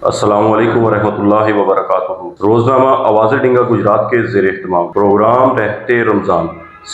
السلام علیکم ورحمۃ اللہ وبرکاتہ۔ روزنامہ آواز ڈنگا گجرات کے زیر اہتمام پروگرام رہتے رمضان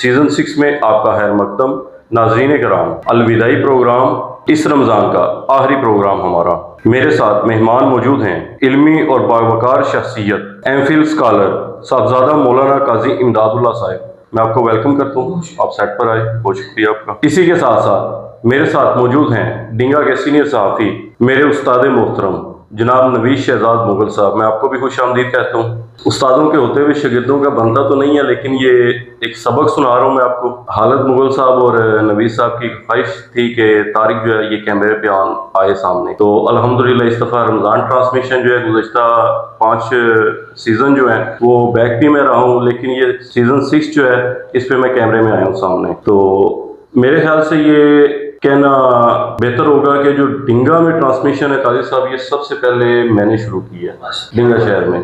سیزن 6 میں آپ کا خیر مقدم۔ ناظرین کرام، الوداعی پروگرام اس رمضان کا آخری پروگرام ہمارا۔ میرے ساتھ مہمان موجود ہیں علمی اور باوقار شخصیت ایم فل اسکالر صاحبزادہ مولانا قاضی امداد اللہ صاحب۔ میں آپ کو ویلکم کرتا ہوں، آپ سیٹ پر آئے، بہت شکریہ آپ کا۔ اسی کے ساتھ ساتھ میرے ساتھ موجود ہیں ڈنگا کے سینئر صحافی میرے استاد محترم جناب نوید شہزاد مغل صاحب۔ میں آپ کو بھی خوش آمدید کہتا ہوں۔ استادوں کے ہوتے ہوئے شاگردوں کا بنتا تو نہیں ہے، لیکن یہ ایک سبق سنا رہا ہوں میں آپ کو۔ حالت مغل صاحب اور نوید صاحب کی خواہش تھی کہ طارق جو ہے یہ کیمرے پہ آئے سامنے، تو الحمدللہ اس دفعہ رمضان ٹرانسمیشن جو ہے گزشتہ 5 سیزن جو ہے وہ بیک بھی میں رہا ہوں، لیکن یہ سیزن 6 جو ہے اس پہ میں کیمرے میں آیا ہوں سامنے۔ تو میرے خیال سے یہ کہنا بہتر ہوگا کہ جو ڈنگا میں ٹرانسمیشن ہے قاضی صاحب، یہ سب سے پہلے میں نے شروع کی ہے ڈنگا شہر میں۔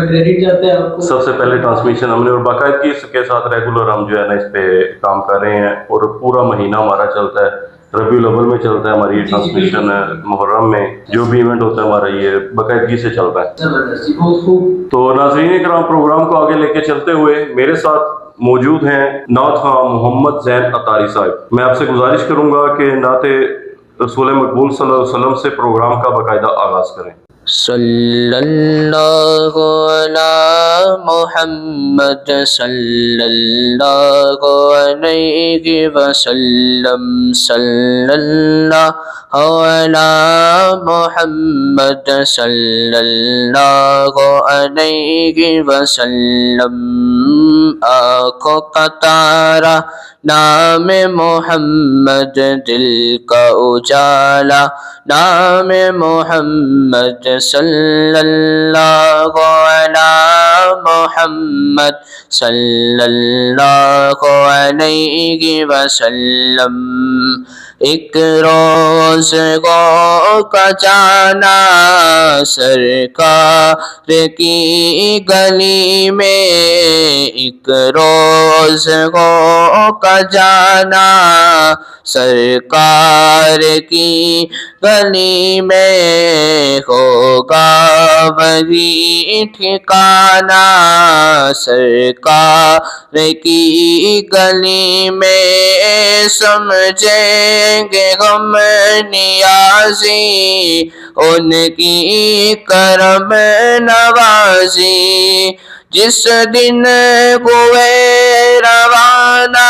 کریڈٹ جاتا ہے آپ کو۔ سب سے پہلے ٹرانسمیشن ہم نے، اور باقاعدگی کے ساتھ ریگولر ہم جو ہے نا اس پہ کام کر رہے ہیں، اور پورا مہینہ ہمارا چلتا ہے۔ ربیع الاول میں چلتا ہے ہماری یہ ٹرانسمیشن، محرم میں جو بھی ایونٹ ہوتا ہے ہمارا یہ باقاعدگی سے چلتا ہے۔ تو ناظرین کرام، پروگرام کو آگے لے کے چلتے ہوئے میرے ساتھ موجود ہیں نعت خواں محمد زین عطاری صاحب۔ میں آپ سے گزارش کروں گا کہ نعت رسول مقبول صلی اللہ علیہ وسلم سے پروگرام کا باقاعدہ آغاز کریں۔ صلی اللہ علی محمد صلی اللہ علیہ وسلم، صلی اللہ علی محمد صلی اللہ علیہ وسلم۔ آنکھوں کا تارا نام محمد، دل کا اجالا نام محمد، صلی اللہ علی محمد صلی اللہ علیہ وسلم۔ ایک روز گو کا جانا سرکار کی گلی میں، ایک روز گو کا جانا سرکار کی گلی میں، ہوگا وہی ٹھکانا سرکار کی گلی میں، سمجھیں گے غم نیازی ان کی کرم نوازی، جس دن ہوئے روانہ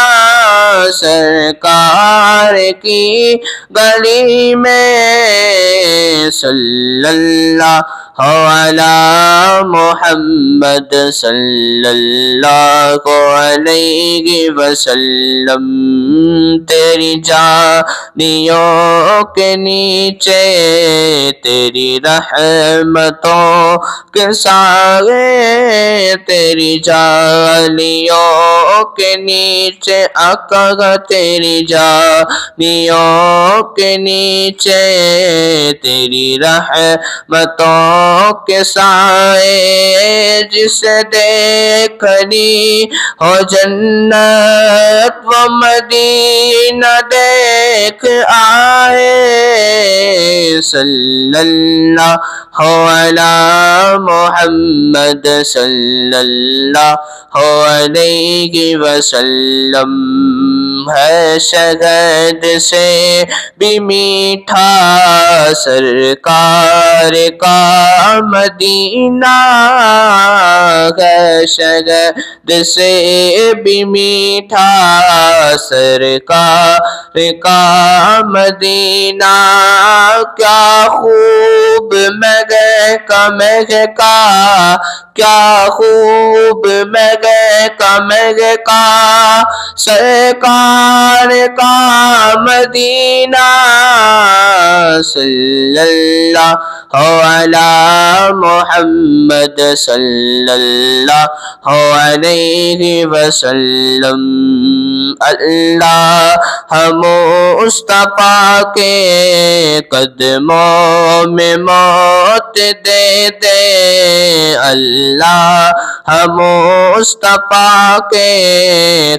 سرکار کی گلی میں، صلی اللہ علی محمد صلی اللہ علیہ وسلم۔ تیری جانیوں کے نیچے تیری رحمتوں کے سائے، تیری جانیوں کے نیچے آقا، تیری جانیوں کے نیچے تیری رحمتوں کے سائے، جسے دیکھنی ہو جنت و مدینہ دیکھ آئے، صلی اللہ علی محمد صلی اللہ علیہ وسلم۔ ہے شہد سے بھی میٹھا سرکار کا مدینہ، ہے شہد سے بھی میٹھا سرکار کا مدینہ، کیا خوب مگے کا مہکا، کیا خوب مگے کا مہکا سرکار کا مدینہ، صلی اللہ علی محمد صلی اللہ علیہ وسلم۔ اللہ مصطفیٰ کے قدموں میں موت دے دے، اللہ ہم مصطفیٰ کے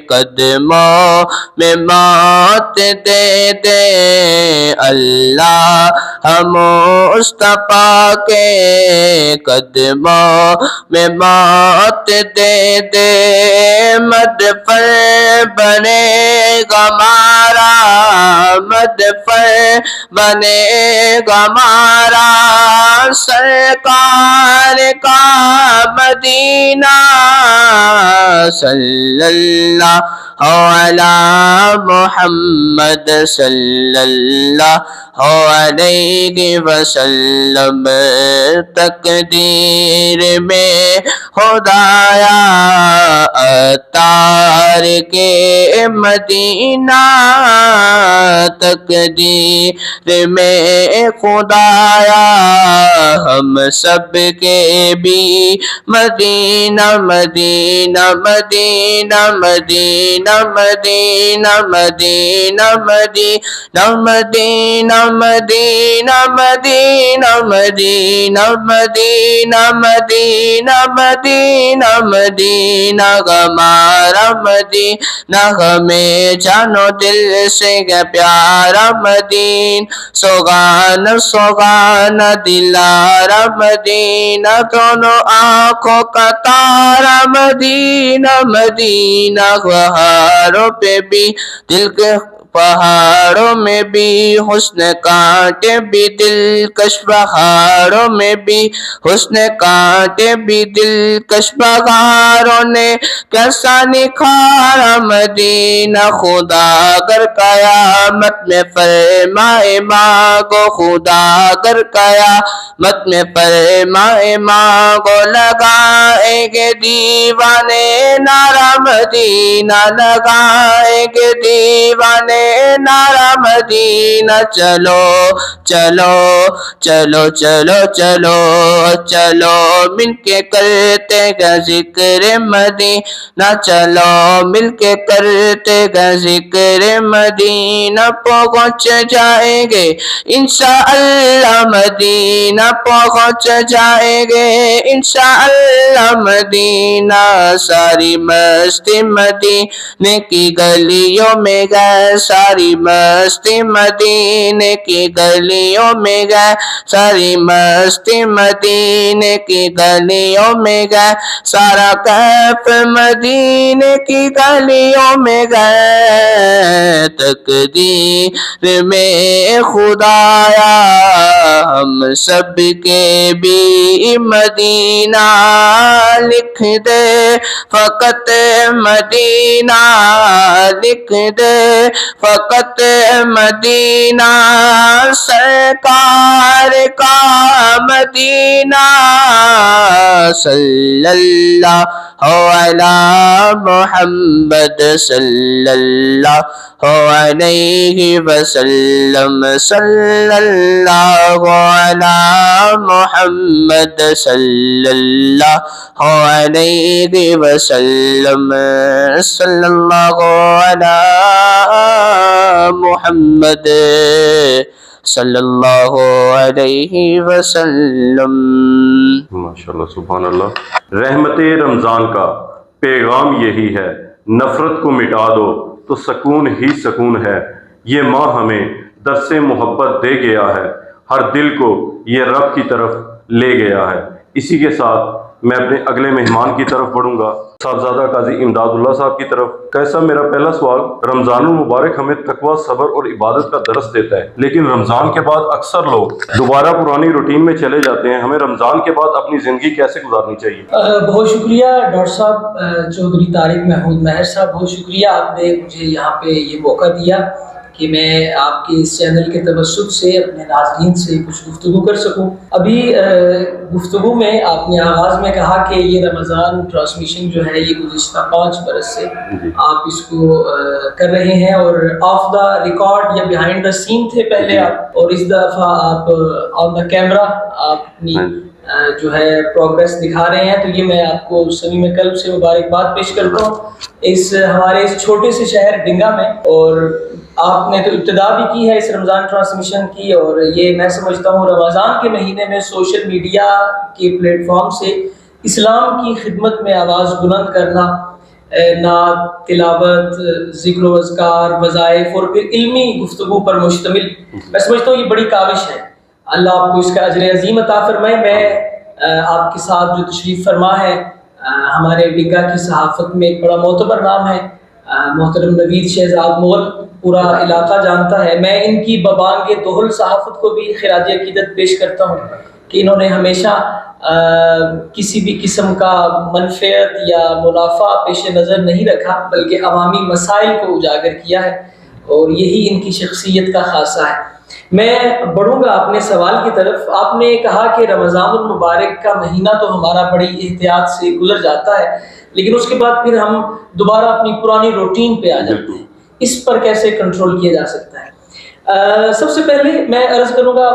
قدموں میں موت دے دے اللہ ہم مصطفیٰ کے قدموں میں موت دے دے مدفع بنے گا ہمارا مدفع بنے گا ہمارا سرکار کا مدینہ صلی اللہ علی محمد صلی اللہ علیہ وسلم تقدیر میں خدایا اتار کے مدینہ تقدیر میں خدایا ہم سب کے بھی مدینہ مدینہ مدینہ مدینہ مدینہ مدینہ مدینہ مدینہ مدینہ مدینہ مدینہ مدینہ مدینہ مدینہ مدینہ ہمارا مدینہ ہمیں جانو دل سے پیارا مدینہ سوگان سوگان دلارا مدینہ دونوں آنکھوں کا تارا مدینہ مدینہ پہاڑوں پہ بھی دل کے پہاڑوں میں بھی حسن کانٹے بھی دلکش پہاڑوں میں بھی حسن کانٹے بھی دلکش پہاڑوں نے کیسا نکھارا مدینہ خدا اگر قیامت میں فرمائے مانگو خدا اگر قیامت میں فرمائے مانگو لگائیں گے دیوانے نعرہ مدینہ لگائیں گے دیوانے نعرہ مدینہ چلو چلو چلو چلو چلو چلو مل کے کرتے گا ذکر مدینہ چلو مل کے کرتے گا ذکر مدینہ پہنچ جائیں گے انشاءاللہ مدینہ پہنچ جائیں گے انشاءاللہ مدینہ ساری مستی مدینے کی گلیوں میں گئے ساری مستی مدینے کی گلیوں میں گئے ساری مستی مدینے کی گلیوں میں گئے سارا کیف مدینے کی گلیوں میں گئے تقدیر میں خدایا ہم سب کے بھی مدینہ لکھ دے فقط مدینہ لکھ دے فقط مدینہ سرکار کا مدینہ صلی اللہ علی محمد صلی اللہ علیہ وسلم صلی اللہ علی محمد صلی اللہ علیہ وسلم صلی اللہ علی محمد صلی اللہ علیہ وسلم. ماشاءاللہ سبحان اللہ. رحمت رمضان کا پیغام یہی ہے، نفرت کو مٹا دو تو سکون ہی سکون ہے. یہ ماہ ہمیں درس محبت دے گیا ہے، ہر دل کو یہ رب کی طرف لے گیا ہے. اسی کے ساتھ میں اپنے اگلے مہمان کی طرف بڑھوں گا، صاحبزادہ قاضی امداد اللہ صاحب کی طرف. کیسا میرا پہلا سوال، رمضان المبارک ہمیں تقوی، صبر اور عبادت کا درس دیتا ہے، لیکن رمضان کے بعد اکثر لوگ دوبارہ پرانی روٹین میں چلے جاتے ہیں. ہمیں رمضان کے بعد اپنی زندگی کیسے گزارنی چاہیے؟ بہت شکریہ ڈاکٹر صاحب چودھری طارق محمود مہر صاحب، بہت شکریہ، آپ نے مجھے یہاں پہ یہ موقع دیا کہ میں آپ کے اس چینل کے توسط سے اپنے ناظرین سے کچھ گفتگو کر سکوں. ابھی گفتگو میں آپ نے آغاز میں کہا کہ یہ رمضان ٹرانسمیشن جو ہے یہ گزشتہ 5 برس سے آپ اس کو کر رہے ہیں، اور آف دا ریکارڈ یا بیہائنڈ دا سین تھے پہلے آپ، اور اس دفعہ آپ آن دا کیمرہ آپ اپنی جو ہے پروگریس دکھا رہے ہیں. تو یہ میں آپ کو صمیم قلب سے مبارکباد پیش کرتا ہوں اس ہمارے اس چھوٹے سے شہر ڈنگا میں. اور آپ نے تو ابتدا بھی کی ہے اس رمضان ٹرانسمیشن کی، اور یہ میں سمجھتا ہوں رمضان کے مہینے میں سوشل میڈیا کے پلیٹ فارم سے اسلام کی خدمت میں آواز بلند کرنا، نعت، تلاوت، ذکر و اذکار، وظائف اور پھر علمی گفتگو پر مشتمل، میں سمجھتا ہوں یہ بڑی کاوش ہے۔ اللہ آپ کو اس کا اجر عظیم عطا فرمائے۔ میں آپ کے ساتھ جو تشریف فرما ہے ہمارے ڈنگا کی صحافت میں ایک بڑا معتبر نام ہے، محترم نوید شہزاد مغل، پورا علاقہ جانتا ہے۔ میں ان کی ببانگ دہل صحافت کو بھی خراج عقیدت پیش کرتا ہوں کہ انہوں نے ہمیشہ کسی بھی قسم کا منفعت یا منافع پیش نظر نہیں رکھا، بلکہ عوامی مسائل کو اجاگر کیا ہے، اور یہی ان کی شخصیت کا خاصہ ہے۔ میں بڑھوں گا اپنے سوال کی طرف۔ آپ نے کہا کہ رمضان المبارک کا مہینہ تو ہمارا بڑی احتیاط سے گزر جاتا ہے، لیکن اس کے بعد پھر ہم دوبارہ اپنی پرانی روٹین پہ آ جاتے ہیں، اس پر کیسے کنٹرول کیا جا سکتا ہے؟ سب سے پہلے میں عرض کروں گا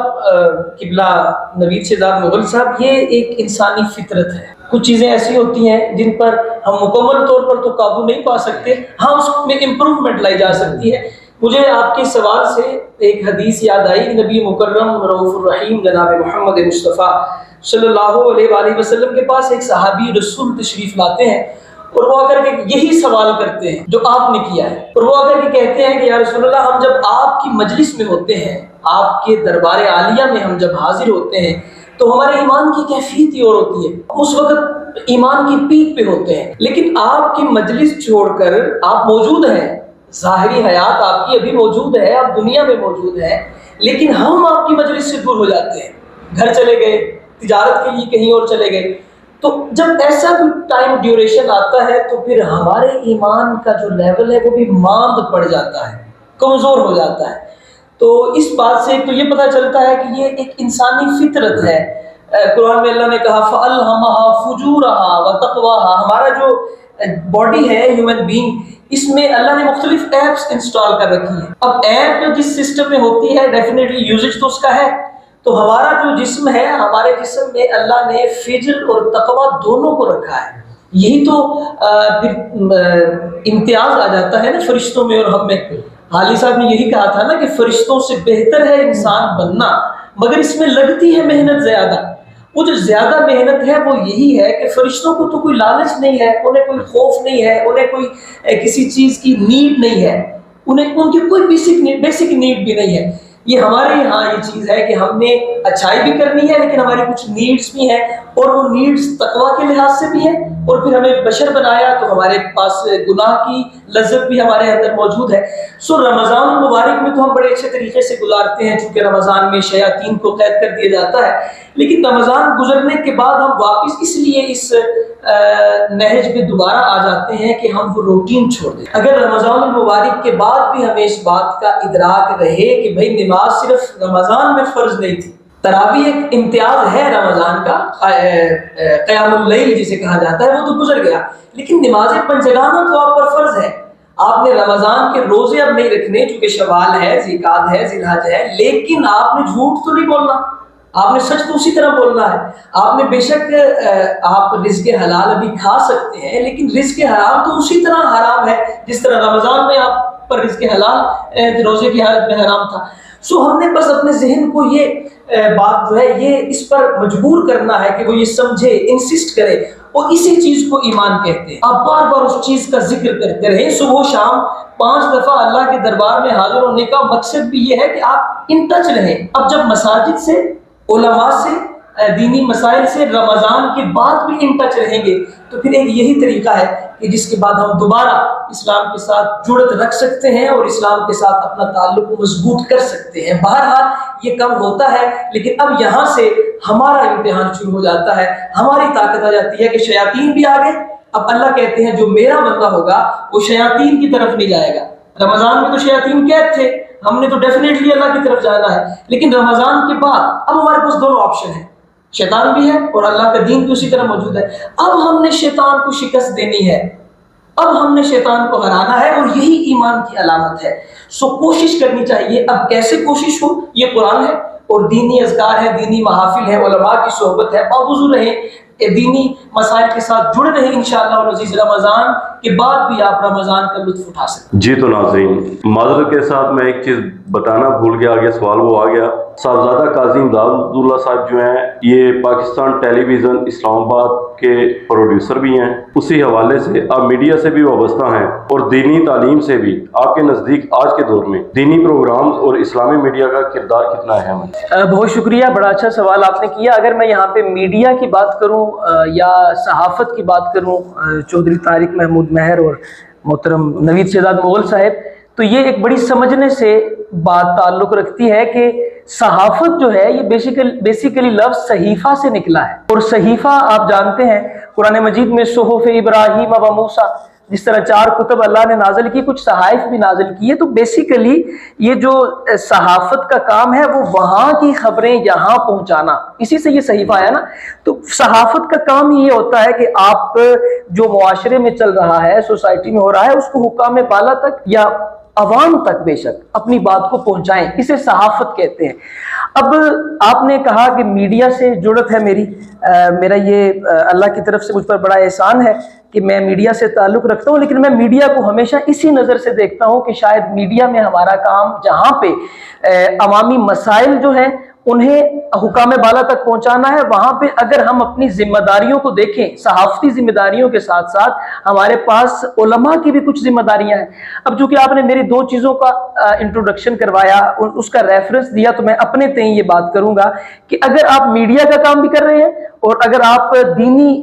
قبلہ نوید شہزاد مغل صاحب، یہ ایک انسانی فطرت ہے۔ کچھ چیزیں ایسی ہوتی ہیں جن پر ہم مکمل طور پر تو قابو نہیں پا سکتے، ہاں اس میں امپروومنٹ لائی جا سکتی ہے۔ مجھے آپ کے سوال سے ایک حدیث یاد آئی، نبی مکرم رؤوف الرحیم جناب محمد مصطفیٰ صلی اللہ علیہ وآلہ وسلم کے پاس ایک صحابی رسول تشریف لاتے ہیں، اور وہ آ کر کے یہی سوال کرتے ہیں جو آپ نے کیا ہے، اور وہ آ کر کے کہتے ہیں کہ یا رسول اللہ، ہم جب آپ کی مجلس میں ہوتے ہیں، آپ کے دربار عالیہ میں ہم جب حاضر ہوتے ہیں تو ہمارے ایمان کی کیفیت ہی اور ہوتی ہے، اس وقت ایمان کی پیک پہ ہوتے ہیں، لیکن آپ کی مجلس چھوڑ کر آپ موجود ہیں، ظاہری حیات آپ کی ابھی موجود ہے، آپ دنیا میں موجود ہیں، لیکن ہم آپ کی مجلس سے دور ہو جاتے ہیں، گھر چلے گئے، تجارت کے لیے کہیں اور چلے گئے۔ تو جب ایسا بھی ٹائم ڈیوریشن آتا ہے تو پھر ہمارے ایمان کا جو لیول ہے وہ بھی ماند پڑ جاتا ہے، کمزور ہو جاتا ہے۔ تو اس بات سے تو یہ پتہ چلتا ہے کہ یہ ایک انسانی فطرت ہے۔ قرآن میں اللہ نے کہا فَأَلْهَمَهَا فُجُورَهَا وَتَقْوَاهَا، ہمارا جو باڈی ہے ہیومن بینگ، اس میں اللہ نے مختلف ایپس انسٹال کر رکھی ہیں۔ اب ایپ جس سسٹم میں ہوتی ہے ڈیفینیٹلی یوزج تو اس کا ہے، تو ہمارا جو جسم ہے، ہمارے جسم میں اللہ نے فجر اور تقویٰ دونوں کو رکھا ہے۔ یہی تو پھر امتیاز آ جاتا ہے نا فرشتوں میں اور ہم میں۔ حالی صاحب نے یہی کہا تھا نا کہ فرشتوں سے بہتر ہے انسان بننا، مگر اس میں لگتی ہے محنت زیادہ۔ وہ جو زیادہ محنت ہے وہ یہی ہے کہ فرشتوں کو تو کوئی لالچ نہیں ہے، انہیں کوئی خوف نہیں ہے، انہیں کوئی کسی چیز کی نیڈ نہیں ہے، انہیں ان کی کوئی بیسک نیڈ بھی نہیں ہے۔ یہ ہمارے یہاں یہ چیز ہے کہ ہم نے اچھائی بھی کرنی ہے، لیکن ہماری کچھ نیڈز بھی ہیں، اور وہ نیڈز تقویٰ کے لحاظ سے بھی ہیں، اور پھر ہمیں بشر بنایا تو ہمارے پاس گناہ کی لذت بھی ہمارے اندر موجود ہے۔ سو رمضان المبارک میں تو ہم بڑے اچھے طریقے سے گزارتے ہیں، چونکہ رمضان میں شیاطین کو قید کر دیا جاتا ہے، لیکن رمضان گزرنے کے بعد ہم واپس اس لیے اس نہج پہ دوبارہ آ جاتے ہیں کہ ہم وہ روٹین چھوڑ دیں۔ اگر رمضان المبارک کے بعد بھی ہمیں اس بات کا ادراک رہے کہ بھائی نماز صرف رمضان میں فرض نہیں تھی، تراویح ایک امتیاز ہے رمضان کا، قیام اللیل جسے کہا جاتا ہے، وہ تو گزر گیا، لیکن نماز پنجگانہ تو آپ پر فرض ہے۔ آپ نے رمضان کے روزے اب نہیں رکھنے، چونکہ شوال ہے، ذیقعد ہے، ذی الحج ہے، لیکن آپ نے جھوٹ تو نہیں بولنا، آپ نے سچ تو اسی طرح بولنا ہے۔ آپ نے بے شک آپ رزق حلال ابھی کھا سکتے ہیں، لیکن رزق حرام تو اسی طرح حرام ہے جس طرح رمضان میں آپ پر رزق حلال روزے کی حالت میں حرام تھا۔ سو ہم نے بس اپنے ذہن کو یہ بات جو ہے یہ اس پر مجبور کرنا ہے کہ وہ یہ سمجھے، انسسٹ کرے، اور اسی چیز کو ایمان کہتے ہیں۔ آپ بار بار اس چیز کا ذکر کرتے رہیں، صبح و شام 5 دفعہ اللہ کے دربار میں حاضر ہونے کا مقصد بھی یہ ہے کہ آپ ان ٹچ رہیں۔ اب جب مساجد سے، علماء سے، دینی مسائل سے رمضان کے بعد بھی ان ٹچ رہیں گے تو پھر ایک یہی طریقہ ہے کہ جس کے بعد ہم دوبارہ اسلام کے ساتھ جڑت رکھ سکتے ہیں اور اسلام کے ساتھ اپنا تعلق مضبوط کر سکتے ہیں۔ بہرحال یہ کم ہوتا ہے، لیکن اب یہاں سے ہمارا امتحان شروع ہو جاتا ہے، ہماری طاقت آ جاتی ہے کہ شیاطین بھی آ گئے۔ اب اللہ کہتے ہیں جو میرا بندہ ہوگا وہ شیاطین کی طرف نہیں جائے گا۔ رمضان میں تو شیاطین قید تھے، ہم نے تو ڈیفینیٹلی اللہ کی طرف جانا ہے، لیکن رمضان کے بعد اب ہمارے پاس دونوں آپشن ہیں، شیطان بھی ہے اور اللہ کا دین بھی اسی طرح موجود ہے۔ اب ہم نے شیطان کو شکست دینی ہے، اب ہم نے شیطان کو ہرانا ہے، اور یہی ایمان کی علامت ہے۔ سو کوشش کرنی چاہیے۔ اب کیسے کوشش ہو؟ یہ قرآن ہے اور دینی اذکار ہے، دینی محافل ہے، علماء کی صحبت ہے، باوضو رہیں، دینی مسائل کے ساتھ جڑے رہیں، انشاءاللہ العزیز رمضان کے بعد بھی آپ رمضان کا لطف اٹھا سکتے ہیں۔ جی تو ناظرین، معذرت کے ساتھ میں ایک چیز بتانا بھول گیا، آگے سوال وہ آ گیا صاحبزادہ قاضی امداد عبداللہ صاحب جو ہیں یہ پاکستان ٹیلی ویژن اسلام آباد کے پروڈیوسر بھی ہیں، اسی حوالے سے آپ میڈیا سے بھی وابستہ ہیں اور دینی تعلیم سے بھی۔ آپ کے نزدیک آج کے دور میں دینی پروگرامز اور اسلامی میڈیا کا کردار کتنا اہم ہے؟ بہت شکریہ، بڑا اچھا سوال آپ نے کیا۔ اگر میں یہاں پہ میڈیا کی بات کروں یا صحافت کی بات کروں، چودھری طارق محمود مہر اور محترم نوید شہزاد مغل صاحب، تو یہ ایک بڑی سمجھنے سے بات تعلق رکھتی ہے کہ صحافت جو ہے یہ بیسیکلی لفظ صحیفہ سے نکلا ہے، اور صحیفہ آپ جانتے ہیں قرآن مجید میں صحف ابراہیم و موسیٰ، جس طرح 4 کتب اللہ نے نازل کی، کچھ صحائف بھی نازل کیے، تو بیسیکلی یہ جو صحافت کا کام ہے وہ وہاں کی خبریں یہاں پہنچانا، اسی سے یہ صحیفہ ہے نا۔ تو صحافت کا کام یہ ہوتا ہے کہ آپ جو معاشرے میں چل رہا ہے، سوسائٹی میں ہو رہا ہے، اس کو حکام بالا تک یا عوام تک بے شک اپنی بات کو پہنچائیں، اسے صحافت کہتے ہیں۔ اب آپ نے کہا کہ میڈیا سے جڑت ہے میرا یہ اللہ کی طرف سے مجھ پر بڑا احسان ہے کہ میں میڈیا سے تعلق رکھتا ہوں، لیکن میں میڈیا کو ہمیشہ اسی نظر سے دیکھتا ہوں کہ شاید میڈیا میں ہمارا کام جہاں پہ عوامی مسائل جو ہیں انہیں حکام بالا تک پہنچانا ہے، وہاں پہ اگر ہم اپنی ذمہ داریوں کو دیکھیں، صحافتی ذمہ داریوں کے ساتھ ساتھ ہمارے پاس علماء کی بھی کچھ ذمہ داریاں ہیں۔ اب چونکہ آپ نے میری 2 چیزوں کا انٹروڈکشن کروایا، اس کا ریفرنس دیا، تو میں اپنے تئیں یہ بات کروں گا کہ اگر آپ میڈیا کا کام بھی کر رہے ہیں اور اگر آپ دینی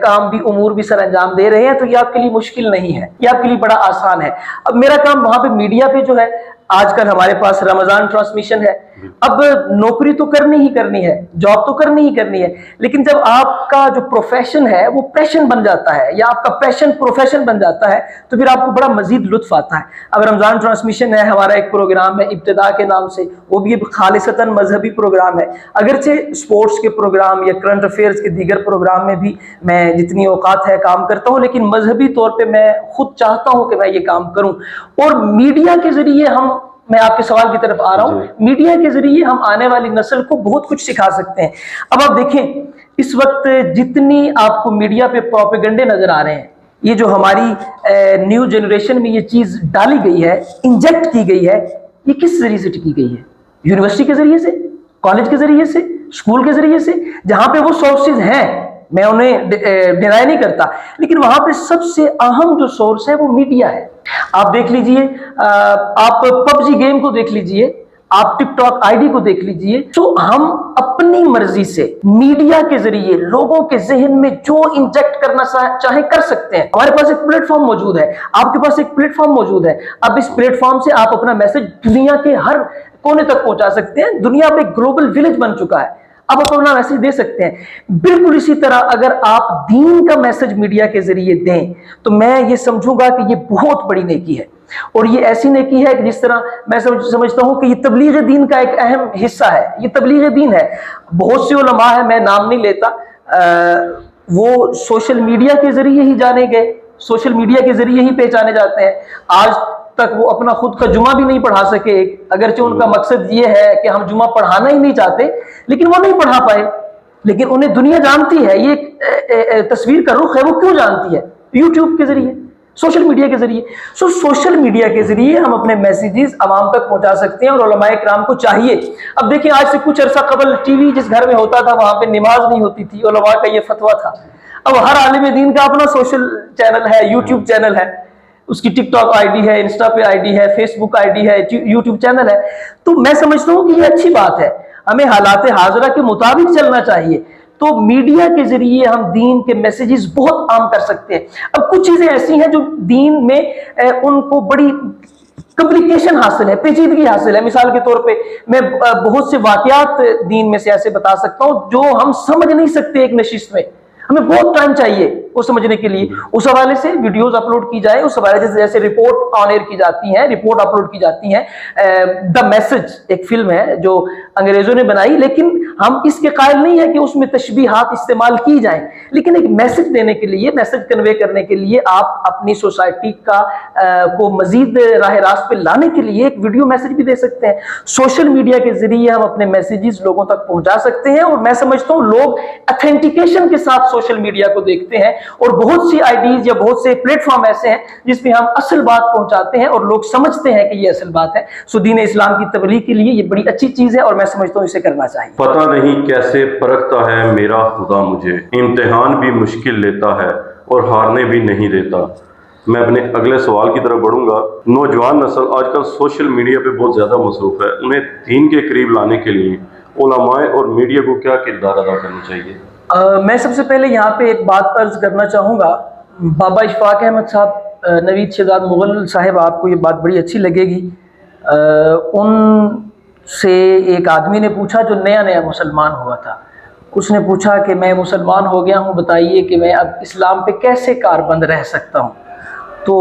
کام بھی امور بھی سر انجام دے رہے ہیں تو یہ آپ کے لیے مشکل نہیں ہے، یہ آپ کے لیے بڑا آسان ہے۔ اب میرا کام وہاں پہ میڈیا پہ جو ہے، آج کل ہمارے پاس رمضان ٹرانسمیشن ہے، اب نوکری تو کرنی ہی کرنی ہے، جاب تو کرنی ہی کرنی ہے، لیکن جب آپ کا جو پروفیشن ہے وہ پیشن بن جاتا ہے یا آپ کا پیشن پروفیشن بن جاتا ہے تو پھر آپ کو بڑا مزید لطف آتا ہے۔ اب رمضان ٹرانسمیشن ہے، ہمارا ایک پروگرام ہے ابتدا کے نام سے، وہ بھی خالصتاً مذہبی پروگرام ہے، اگرچہ سپورٹس کے پروگرام یا کرنٹ افیئرز کے دیگر پروگرام میں بھی میں جتنی اوقات ہے کام کرتا ہوں، لیکن مذہبی طور پہ میں خود چاہتا ہوں کہ میں یہ کام کروں، اور میڈیا کے ذریعے میں آپ کے سوال کی طرف آ رہا ہوں، میڈیا کے ذریعے ہم آنے والی نسل کو بہت کچھ سکھا سکتے ہیں۔ اب آپ دیکھیں اس وقت جتنی آپ کو میڈیا پہ پروپیگنڈے نظر آ رہے ہیں، یہ جو ہماری نیو جنریشن میں یہ چیز ڈالی گئی ہے، انجیکٹ کی گئی ہے، یہ کس ذریعے سے کی گئی ہے؟ یونیورسٹی کے ذریعے سے، کالج کے ذریعے سے، اسکول کے ذریعے سے، جہاں پہ وہ سورسز ہیں، میں انہیں ڈینائی نہیں کرتا، لیکن وہاں پہ سب سے اہم جو سورس ہے وہ میڈیا ہے۔ آپ دیکھ لیجئے، آپ پب جی گیم کو دیکھ لیجئے، آپ ٹک ٹاک آئی ڈی کو دیکھ لیجئے، تو ہم اپنی مرضی سے میڈیا کے ذریعے لوگوں کے ذہن میں جو انجیکٹ کرنا چاہیں کر سکتے ہیں۔ ہمارے پاس ایک پلیٹ فارم موجود ہے، آپ کے پاس ایک پلیٹ فارم موجود ہے، اب اس پلیٹ فارم سے آپ اپنا میسج دنیا کے ہر کونے تک پہنچا سکتے ہیں۔ دنیا میں گلوبل ولیج بن چکا ہے، اب آپ اپنا میسج دے سکتے ہیں۔ بالکل اسی طرح اگر آپ دین کا میسج میڈیا کے ذریعے دیں تو میں یہ سمجھوں گا کہ یہ بہت بڑی نیکی ہے، اور یہ ایسی نیکی ہے کہ جس طرح میں سمجھتا ہوں کہ یہ تبلیغ دین کا ایک اہم حصہ ہے، یہ تبلیغ دین ہے۔ بہت سے علماء ہیں، میں نام نہیں لیتا، وہ سوشل میڈیا کے ذریعے ہی جانے گئے، سوشل میڈیا کے ذریعے ہی پہچانے جاتے ہیں۔ آج تک وہ اپنا خود کا جمعہ بھی نہیں پڑھا سکے، اگرچہ ان کا مقصد یہ ہے کہ ہم جمعہ پڑھانا ہی نہیں چاہتے، لیکن وہ نہیں پڑھا پائے، لیکن انہیں دنیا جانتی ہے، یہ تصویر کا رخ ہے، وہ کیوں جانتی ہے؟ یوٹیوب کے ذریعے، سوشل میڈیا کے ذریعے۔ سوشل میڈیا کے ذریعے ہم اپنے میسیجز عوام تک پہنچا سکتے ہیں، اور علماء کرام کو چاہیے۔ اب دیکھیں، آج سے کچھ عرصہ قبل ٹی وی جس گھر میں ہوتا تھا وہاں پہ نماز نہیں ہوتی تھی، علماء کا یہ فتویٰ تھا۔ اب ہر عالم دین کا اپنا سوشل چینل ہے، یوٹیوب چینل ہے، اس کی ٹک ٹاک آئی ڈی ہے، انسٹا پہ آئی ڈی ہے، فیس بک آئی ڈی ہے، یوٹیوب چینل ہے۔ تو میں سمجھتا ہوں کہ یہ اچھی بات ہے، ہمیں حالات حاضرہ کے مطابق چلنا چاہیے۔ تو میڈیا کے ذریعے ہم دین کے میسیجز بہت عام کر سکتے ہیں۔ اب کچھ چیزیں ایسی ہیں جو دین میں ان کو بڑی کمپلیکیشن حاصل ہے، پیچیدگی حاصل ہے۔ مثال کے طور پہ میں بہت سے واقعات دین میں سے ایسے بتا سکتا ہوں جو ہم سمجھ نہیں سکتے ایک نشست میں، ہمیں بہت ٹائم چاہیے وہ سمجھنے کے لیے۔ اس حوالے سے ویڈیوز اپلوڈ کی جائے، اس حوالے سے جیسے رپورٹ آن ایئر کی جاتی ہیں، رپورٹ اپلوڈ کی جاتی ہیں۔ دا میسج ایک فلم ہے جو انگریزوں نے بنائی، لیکن ہم اس کے قائل نہیں ہیں کہ اس میں تشبیہات استعمال کی جائیں، لیکن ایک میسج دینے کے لیے، میسج کنوے کرنے کے لیے آپ اپنی سوسائٹی کو مزید راہ راست پہ لانے کے لیے ایک ویڈیو میسج بھی دے سکتے ہیں۔ سوشل میڈیا کے ذریعے ہم اپنے میسیجز لوگوں تک پہنچا سکتے ہیں، اور میں سمجھتا ہوں لوگ اتھینٹیکیشن کے ساتھ سوشل میڈیا کو دیکھتے ہیں، اور بہت سی آئیڈیز یا بہت سے پلیٹ فارم ایسے ہیں جس پہ ہم اصل بات پہنچاتے ہیں اور لوگ سمجھتے ہیں کہ یہ اصل بات ہے. سو دین اسلام کی تبلیغ کے لیے یہ بڑی اچھی چیز ہے اور میں سمجھتا ہوں اسے کرنا چاہیے. پتہ نہیں کیسے پرکھتا ہے میرا خدا مجھے، امتحان بھی مشکل لیتا ہے اور ہارنے بھی نہیں دیتا. میں اپنے اگلے سوال کی طرف بڑھوں گا. نوجوان نسل آج کل سوشل میڈیا پہ بہت زیادہ مصروف ہے، انہیں دین کے قریب لانے کے لیے علماء اور میڈیا کو کیا کردار ادا کرنا چاہیے؟ میں سب سے پہلے یہاں پہ ایک بات عرض کرنا چاہوں گا. بابا اشفاق احمد صاحب، نوید شہزاد مغل صاحب، آپ کو یہ بات بڑی اچھی لگے گی. ان سے ایک آدمی نے پوچھا جو نیا نیا مسلمان ہوا تھا. اس نے پوچھا کہ میں مسلمان ہو گیا ہوں، بتائیے کہ میں اب اسلام پہ کیسے کاربند رہ سکتا ہوں. تو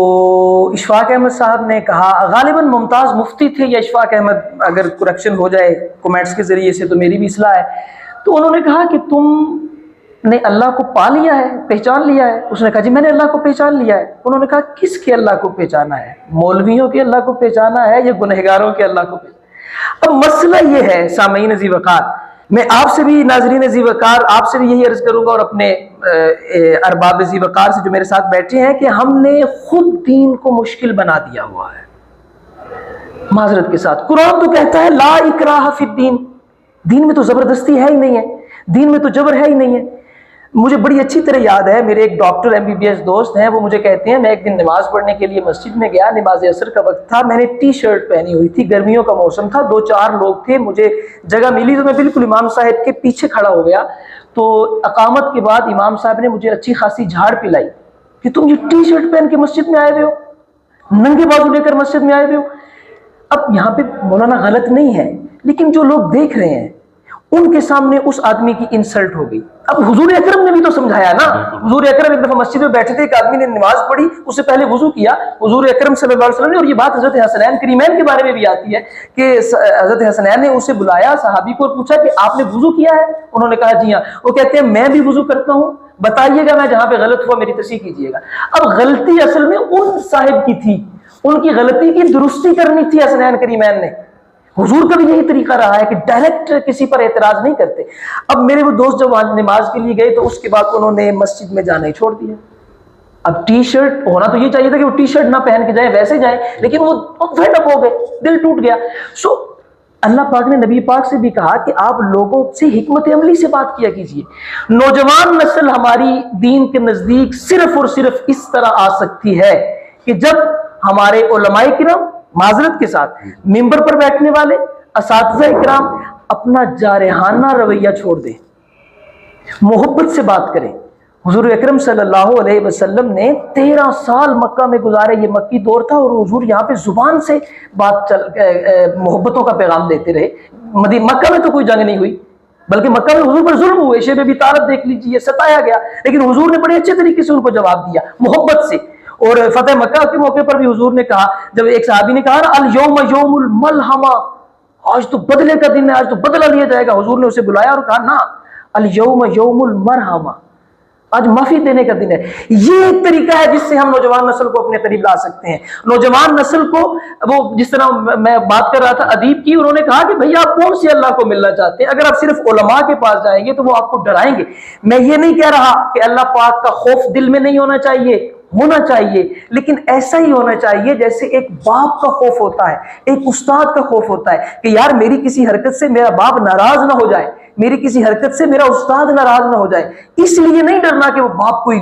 اشفاق احمد صاحب نے کہا، غالباً ممتاز مفتی تھے یا اشفاق احمد، اگر کریکشن ہو جائے کومنٹس کے ذریعے سے تو میری بھی اصلاح ہے. تو انہوں نے کہا کہ تم نے اللہ کو پا لیا ہے، پہچان لیا ہے؟ اس نے کہا جی میں نے اللہ کو پہچان لیا ہے. انہوں نے کہا کس کے اللہ کو پہچانا ہے؟ مولویوں کے اللہ کو پہچانا ہے یا گنہگاروں کے اللہ کو پہچانا؟ اب مسئلہ یہ ہے سامعین ذی وقار، میں آپ سے بھی ناظرین ذی وقار، آپ سے بھی یہی عرض کروں گا اور اپنے ارباب ذی وقار سے جو میرے ساتھ بیٹھے ہیں، کہ ہم نے خود دین کو مشکل بنا دیا ہوا ہے. معذرت کے ساتھ قرآن تو کہتا ہے لا اکراہ فی الدین، دین میں تو زبردستی ہے ہی نہیں ہے، دین میں تو جبر ہے ہی نہیں ہے. مجھے بڑی اچھی طرح یاد ہے، میرے ایک ڈاکٹر MBBS دوست ہیں، وہ مجھے کہتے ہیں میں ایک دن نماز پڑھنے کے لیے مسجد میں گیا، نماز عصر کا وقت تھا، میں نے ٹی شرٹ پہنی ہوئی تھی، گرمیوں کا موسم تھا، 2-4 لوگ تھے، مجھے جگہ ملی تو میں بالکل امام صاحب کے پیچھے کھڑا ہو گیا. تو اقامت کے بعد امام صاحب نے مجھے اچھی خاصی جھاڑ پلائی کہ تم یہ ٹی شرٹ پہن کے مسجد میں آئے ہوئے ہو، ننگے بازو لے کر مسجد میں آئے ہوئے ہو. اب یہاں پہ مولانا غلط نہیں ہے، لیکن جو لوگ دیکھ رہے ہیں ان کے سامنے اس آدمی کی انسلٹ ہو گئی. اب حضور اکرم نے بھی تو سمجھایا نا. حضور اکرم ایک دفعہ مسجد میں بیٹھے تھے، ایک آدمی نے نماز پڑھی، اس سے پہلے وضو کیا، حضور اکرم صلی اللہ علیہ وسلم نے، اور یہ بات حضرت حسنین کریمین کے بارے میں بھی آتی ہے کہ حضرت حسنین نے اسے بلایا صحابی کو اور پوچھا کہ آپ نے وضو کیا ہے؟ انہوں نے کہا جی ہاں. وہ کہتے ہیں میں بھی وضو کرتا ہوں، بتائیے گا میں جہاں پہ غلط ہوا میری تصحیح کیجیے گا. اب غلطی اصل میں ان صاحب کی تھی، ان کی غلطی کی درستی کرنی تھی حسنین کریمین نے. حضور کا بھی یہی طریقہ رہا ہے کہ ڈائریکٹ کسی پر اعتراض نہیں کرتے. اب میرے وہ دوست جب نماز کے لیے گئے تو اس کے بعد انہوں نے مسجد میں جانا ہی چھوڑ دیا. اب ٹی شرٹ ہونا تو یہ چاہیے تھا کہ وہ ٹی شرٹ نہ پہن کے جائیں، ویسے جائیں، لیکن وہ فیڈ اپ ہو گئے، دل ٹوٹ گیا. سو اللہ پاک نے نبی پاک سے بھی کہا کہ آپ لوگوں سے حکمت عملی سے بات کیا کیجیے. نوجوان نسل ہماری دین کے نزدیک صرف اور صرف اس طرح آ سکتی ہے کہ جب ہمارے علماء کرام، معذرت کے ساتھ ممبر پر بیٹھنے والے اساتذہ اکرام اپنا جارحانہ رویہ چھوڑ دیں، محبت سے بات کریں. حضور اکرم صلی اللہ علیہ وسلم نے 13 سال مکہ میں گزارے، یہ مکی دور تھا، اور حضور یہاں پہ زبان سے بات محبتوں کا پیغام دیتے رہے. مکہ میں تو کوئی جنگ نہیں ہوئی، بلکہ مکہ میں حضور پر ظلم ہوئے، شیب ابی طالب دیکھ لیجیے، ستایا گیا، لیکن حضور نے بڑے اچھے طریقے سے ان کو جواب دیا محبت سے. اور فتح مکہ کے موقع پر بھی حضور نے کہا، جب ایک صحابی نے کہا نا الیوم یوم الملحمہ، آج تو بدلے کا دن ہے، آج تو بدلہ لیا جائے گا، حضور نے اسے بلایا اور کہا نا الیوم یوم المرحمہ، آج معافی دینے کا دن ہے. یہ ایک طریقہ ہے جس سے ہم نوجوان نسل کو اپنے قریب لا سکتے ہیں. نوجوان نسل کو وہ جس طرح میں بات کر رہا تھا ادیب کی، انہوں نے کہا کہ بھئی آپ کون سے اللہ کو ملنا چاہتے ہیں؟ اگر آپ صرف علماء کے پاس جائیں گے تو وہ آپ کو ڈرائیں گے. میں یہ نہیں کہہ رہا کہ اللہ پاک کا خوف دل میں نہیں ہونا چاہیے، ہونا چاہیے، لیکن ایسا ہی ہونا چاہیے جیسے ایک باپ کا خوف ہوتا ہے، ایک استاد کا خوف ہوتا ہے کہ یار میری کسی حرکت سے میرا باپ ناراض نہ ہو جائے، میری کسی حرکت سے میرا استاد ناراض نہ ہو جائے. اس لیے نہیں ڈرنا کہ وہ باپ کوئی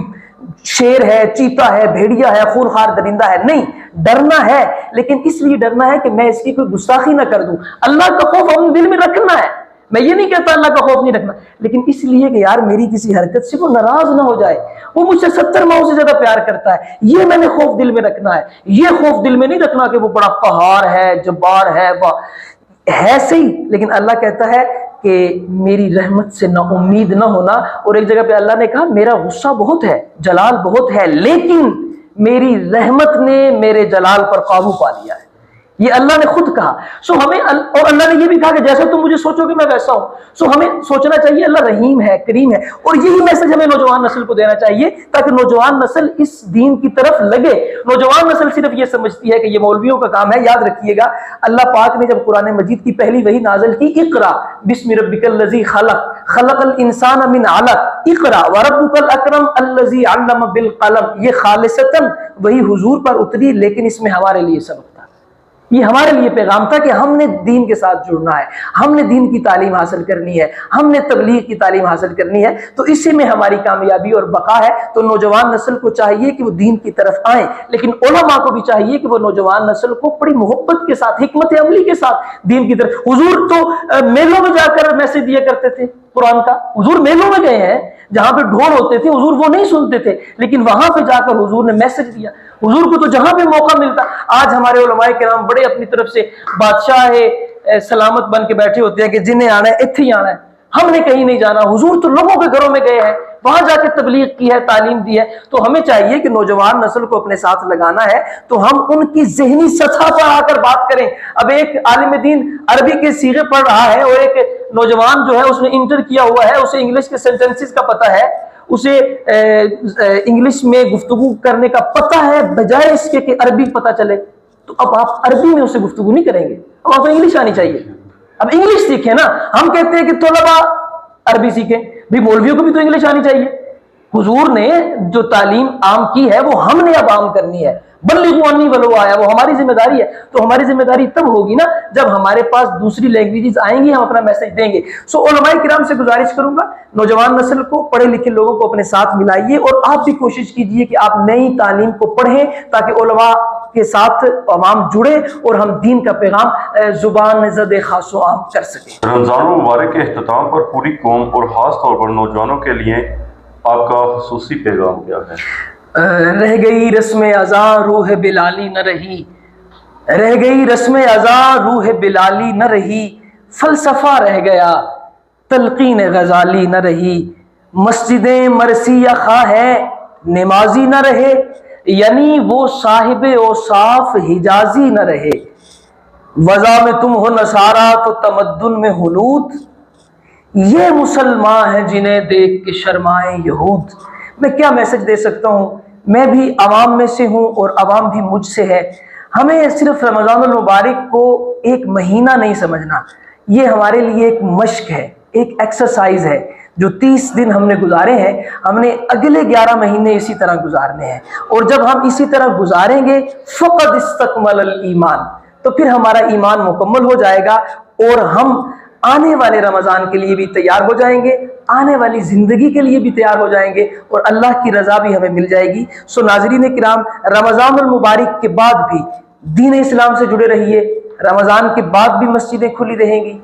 شیر ہے، چیتا ہے، بھیڑیا ہے، خونخوار درندہ ہے، نہیں، ڈرنا ہے، لیکن اس لیے ڈرنا ہے کہ میں اس کی کوئی گستاخی نہ کر دوں. اللہ کا خوف ہم دل میں رکھنا ہے، میں یہ نہیں کہتا اللہ کا خوف نہیں رکھنا، لیکن اس لیے کہ یار میری کسی حرکت سے وہ ناراض نہ ہو جائے، وہ مجھ سے 70 ماؤں سے زیادہ پیار کرتا ہے، یہ میں نے خوف دل میں رکھنا ہے. یہ خوف دل میں نہیں رکھنا کہ وہ بڑا قہار ہے، جبار ہے صحیح، لیکن اللہ کہتا ہے کہ میری رحمت سے نا امید نہ ہونا. اور ایک جگہ پہ اللہ نے کہا میرا غصہ بہت ہے، جلال بہت ہے، لیکن میری رحمت نے میرے جلال پر قابو پا لیا ہے. یہ اللہ نے خود کہا. سو ہمیں اور اللہ نے یہ بھی کہا کہ جیسا تم مجھے سوچو گے میں ویسا ہوں. سو ہمیں سوچنا چاہیے اللہ رحیم ہے، کریم ہے، اور یہی میسج ہمیں نوجوان نسل کو دینا چاہیے تاکہ نوجوان نسل اس دین کی طرف لگے. نوجوان نسل صرف یہ سمجھتی ہے کہ یہ مولویوں کا کام ہے. یاد رکھیے گا اللہ پاک نے جب قرآن مجید کی پہلی وحی نازل کی، اقرا بسم ربک الذی خلق خلق الانسان من علق اقرا وربک الاکرم الذی علم بالقلم، یہ خالصتاً وہی حضور پر اتری، لیکن اس میں ہمارے لیے سبق تھا. یہ ہمارے لیے پیغام تھا کہ ہم نے دین کے ساتھ جڑنا ہے، ہم نے دین کی تعلیم حاصل کرنی ہے، ہم نے تبلیغ کی تعلیم حاصل کرنی ہے. تو اسی میں ہماری کامیابی اور بقا ہے. تو نوجوان نسل کو چاہیے کہ وہ دین کی طرف آئیں، لیکن علماء کو بھی چاہیے کہ وہ نوجوان نسل کو بڑی محبت کے ساتھ، حکمت عملی کے ساتھ دین کی طرف. حضور تو میلوں میں جا کر میسج دیا کرتے تھے قرآن کا. حضور میلوں میں گئے ہیں جہاں پہ ڈھول ہوتے تھے، حضور وہ نہیں سنتے تھے، لیکن وہاں پہ جا کر حضور نے میسج دیا. حضور کو تو جہاں پہ موقع ملتا. آج ہمارے علماء کرام بڑے اپنی طرف سے بادشاہ سلامت بن کے بیٹھے ہوتے ہیں کہ جنہیں آنا ہے اتھے ہی آنا ہے، ہم نے کہیں نہیں جانا. حضور تو لوگوں کے گھروں میں گئے ہیں، وہاں جا کے تبلیغ کی ہے، تعلیم دی ہے. تو ہمیں چاہیے کہ نوجوان نسل کو اپنے ساتھ لگانا ہے تو ہم ان کی ذہنی سطح پر آ کر بات کریں. اب ایک عالم دین عربی کے صیغے پڑھ رہا ہے اور ایک نوجوان جو ہے اس نے انٹر کیا ہوا ہے، اسے انگلش کے سینٹنسز کا پتہ ہے، اسے انگلش میں گفتگو کرنے کا پتہ ہے، بجائے اس کے کہ عربی پتہ چلے. تو اب آپ عربی میں اسے گفتگو نہیں کریں گے، اب آپ کو انگلش آنی چاہیے. اب انگلش سیکھیں نا. ہم کہتے ہیں کہ طلباء عربی سیکھیں، بھی مولویوں کو بھی تو انگلش آنی چاہیے. حضور نے جو تعلیم عام کی ہے وہ ہم نے اب عام کرنی ہے. بلغوا عنی ولو آیا، وہ ہماری ذمہ داری ہے. تو ہماری ذمہ داری تب ہوگی نا جب ہمارے پاس دوسری لینگویجز آئیں گی، ہم اپنا میسج دیں گے. سو علماء کرام سے گزارش کروں گا نوجوان نسل کو، پڑھے لکھے لوگوں کو اپنے ساتھ ملائیے، اور آپ بھی کوشش کیجئے کہ آپ نئی تعلیم کو پڑھیں تاکہ علماء کے ساتھ عوام جڑے اور ہم دین کا پیغام زبان زد خاص و عام کر سکیں. رمضان المبارک کے اختتام پر پوری قوم اور خاص طور پر نوجوانوں کے لیے آپ کا خصوصی پیغام کیا ہے؟ رہ گئی رسم ازاں روح بلالی نہ رہی، رہ گئی رسم ازاں روح بلالی نہ رہی، فلسفہ رہ گیا تلقین غزالی نہ رہی، مسجدیں مرثیہ خواہ ہے نمازی نہ رہے، یعنی وہ صاحب اوصاف حجازی نہ رہے. وضع میں تم ہو نصارہ تو تمدن میں ہنود، یہ مسلمان ہیں جنہیں دیکھ کے شرمائے یہود. میں کیا میسج دے سکتا ہوں؟ میں بھی عوام میں سے ہوں اور عوام بھی مجھ سے ہے. ہمیں صرف رمضان المبارک کو ایک مہینہ نہیں سمجھنا، یہ ہمارے لیے ایک مشق ہے، ایک ایکسرسائز ہے. جو 30 دن ہم نے گزارے ہیں، ہم نے اگلے 11 مہینے اسی طرح گزارنے ہیں. اور جب ہم اسی طرح گزاریں گے فقد استکمل الایمان، تو پھر ہمارا ایمان مکمل ہو جائے گا اور ہم آنے والے رمضان کے لیے بھی تیار ہو جائیں گے، آنے والی زندگی کے لیے بھی تیار ہو جائیں گے، اور اللہ کی رضا بھی ہمیں مل جائے گی. سو ناظرین کرام، رمضان المبارک کے بعد بھی دین اسلام سے جڑے رہیے. رمضان کے بعد بھی مسجدیں کھلی رہیں گی،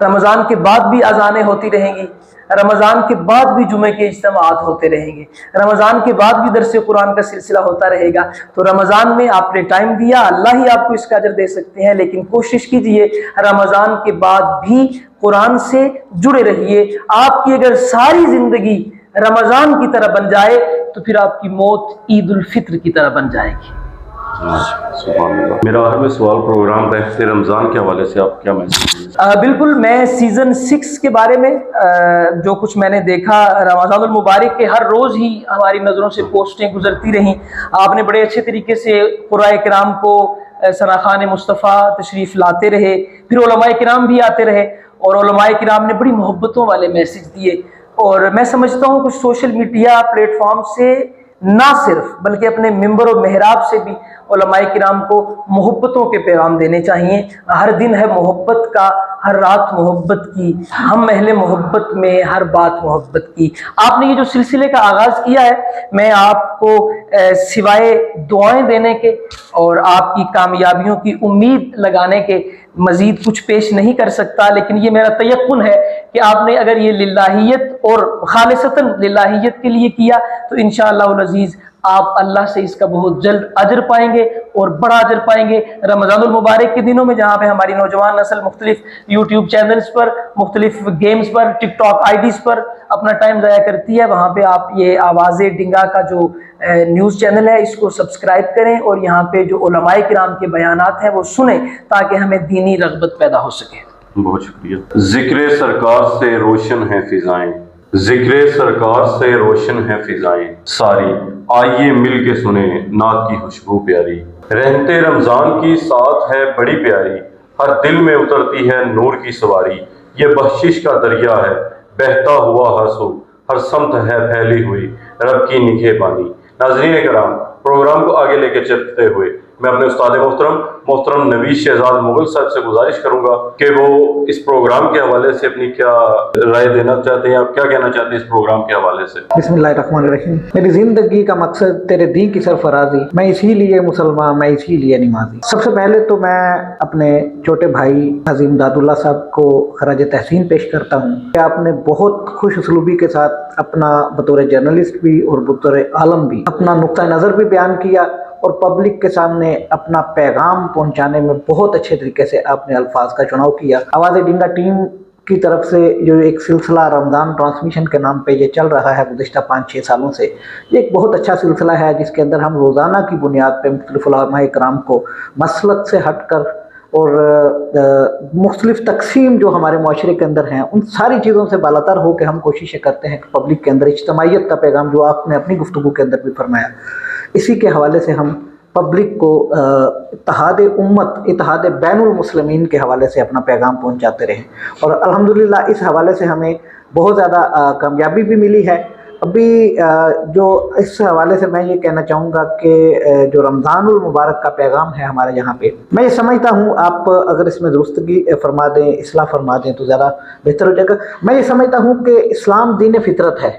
رمضان کے بعد بھی اذانیں ہوتی رہیں گی، رمضان کے بعد بھی جمعے کے اجتماعات ہوتے رہیں گے، رمضان کے بعد بھی درس قرآن کا سلسلہ ہوتا رہے گا. تو رمضان میں آپ نے ٹائم دیا، اللہ ہی آپ کو اس کا اجر دے سکتے ہیں، لیکن کوشش کیجئے رمضان کے بعد بھی قرآن سے جڑے رہیے. آپ کی اگر ساری زندگی رمضان کی طرح بن جائے تو پھر آپ کی موت عید الفطر کی طرح بن جائے گی. سبحان اللہ. میرا آخری سوال پروگرام رہتے رمضان کے حوالے سے آپ کیا میسج دیں؟ بالکل، میں سیزن 6 کے بارے میں جو کچھ میں نے دیکھا، رمضان المبارک کے ہر روز ہی ہماری نظروں سے پوسٹیں گزرتی رہیں. آپ نے بڑے اچھے طریقے سے قرآء کرام کو ثناخوان مصطفیٰ تشریف لاتے رہے، پھر علماء کرام بھی آتے رہے، اور علماء کرام نے بڑی محبتوں والے میسج دیے. اور میں سمجھتا ہوں کچھ سوشل میڈیا پلیٹ فارم سے نہ صرف بلکہ اپنے ممبر و محراب سے بھی علماء کرام کو محبتوں کے پیغام دینے چاہیے. ہر دن ہے محبت کا، ہر رات محبت کی، ہم اہل محبت میں ہر بات محبت کی. آپ نے یہ جو سلسلے کا آغاز کیا ہے، میں آپ کو سوائے دعائیں دینے کے اور آپ کی کامیابیوں کی امید لگانے کے مزید کچھ پیش نہیں کر سکتا، لیکن یہ میرا تیقن ہے کہ آپ نے اگر یہ للہیت اور خالصتاً للہیت کے لیے کیا تو انشاءاللہ العزیز آپ اللہ سے اس کا بہت جلد اجر پائیں گے اور بڑا اجر پائیں گے۔ رمضان المبارک کے دنوں میں جہاں پہ ہماری نوجوان نسل مختلف یوٹیوب چینلز پر، مختلف گیمز پر، ٹک ٹاک آئی ڈیز پر اپنا ٹائم ضائع کرتی ہے، وہاں پہ آپ یہ آواز ڈنگا کا جو نیوز چینل ہے اس کو سبسکرائب کریں اور یہاں پہ جو علماء کرام کے بیانات ہیں وہ سنیں تاکہ ہمیں دینی رغبت پیدا ہو سکے۔ بہت شکریہ۔ ذکر سرکار سے روشن ہیں فضائیں، ذکر سرکار سے روشن ہیں فضائیں ساری، آئیے مل کے سنیں نعت کی خوشبو پیاری، رحمت رمضان کی ساتھ ہے بڑی پیاری، ہر دل میں اترتی ہے نور کی سواری، یہ بخشش کا دریا ہے بہتا ہوا ہر سو، ہر سمت ہے پھیلی ہوئی رب کی نگہبانی۔ ناظرین کرام، پروگرام کو آگے لے کے چلتے ہوئے میں اپنے استاد محترم نوید شہزاد مغل صاحب سے گزارش کروں گا کہ وہ اس پروگرام کے حوالے سے اپنی کیا رائے دینا چاہتے ہیں، آپ کیا کہنا چاہتے ہیں اس پروگرام کے حوالے سے۔ بسم اللہ الرحمن الرحیم۔ میری زندگی کا مقصد تیرے دین کی سرفرازی، میں اسی لیے مسلمان، میں اسی لیے نمازی۔ سب سے پہلے تو میں اپنے چھوٹے بھائی عظیم داد اللہ صاحب کو خراج تحسین پیش کرتا ہوں کہ آپ نے بہت خوش اسلوبی کے ساتھ اپنا بطور جرنلسٹ بھی اور بطور عالم بھی اپنا نقطہ نظر بھی بیان کیا اور پبلک کے سامنے اپنا پیغام پہنچانے میں بہت اچھے طریقے سے آپ نے الفاظ کا چناؤ کیا۔ آواز ڈنگا ٹیم کی طرف سے جو ایک سلسلہ رمضان ٹرانسمیشن کے نام پہ یہ چل رہا ہے گزشتہ 5-6 سالوں سے، یہ ایک بہت اچھا سلسلہ ہے جس کے اندر ہم روزانہ کی بنیاد پہ مختلف علماء کرام کو مسلک سے ہٹ کر اور مختلف تقسیم جو ہمارے معاشرے کے اندر ہیں ان ساری چیزوں سے بالاتر ہو کے ہم کوششیں کرتے ہیں کہ پبلک کے اندر اجتماعیت کا پیغام جو آپ نے اپنی گفتگو کے اندر بھی فرمایا، اسی کے حوالے سے ہم پبلک کو اتحاد امت، اتحاد بین المسلمین کے حوالے سے اپنا پیغام پہنچاتے رہیں، اور الحمدللہ اس حوالے سے ہمیں بہت زیادہ کامیابی بھی ملی ہے۔ ابھی جو اس حوالے سے میں یہ کہنا چاہوں گا کہ جو رمضان المبارک کا پیغام ہے ہمارے یہاں پہ، میں یہ سمجھتا ہوں آپ اگر اس میں درستگی فرما دیں، اصلاح فرما دیں تو زیادہ بہتر ہو جائے گا۔ میں یہ سمجھتا ہوں کہ اسلام دین فطرت ہے،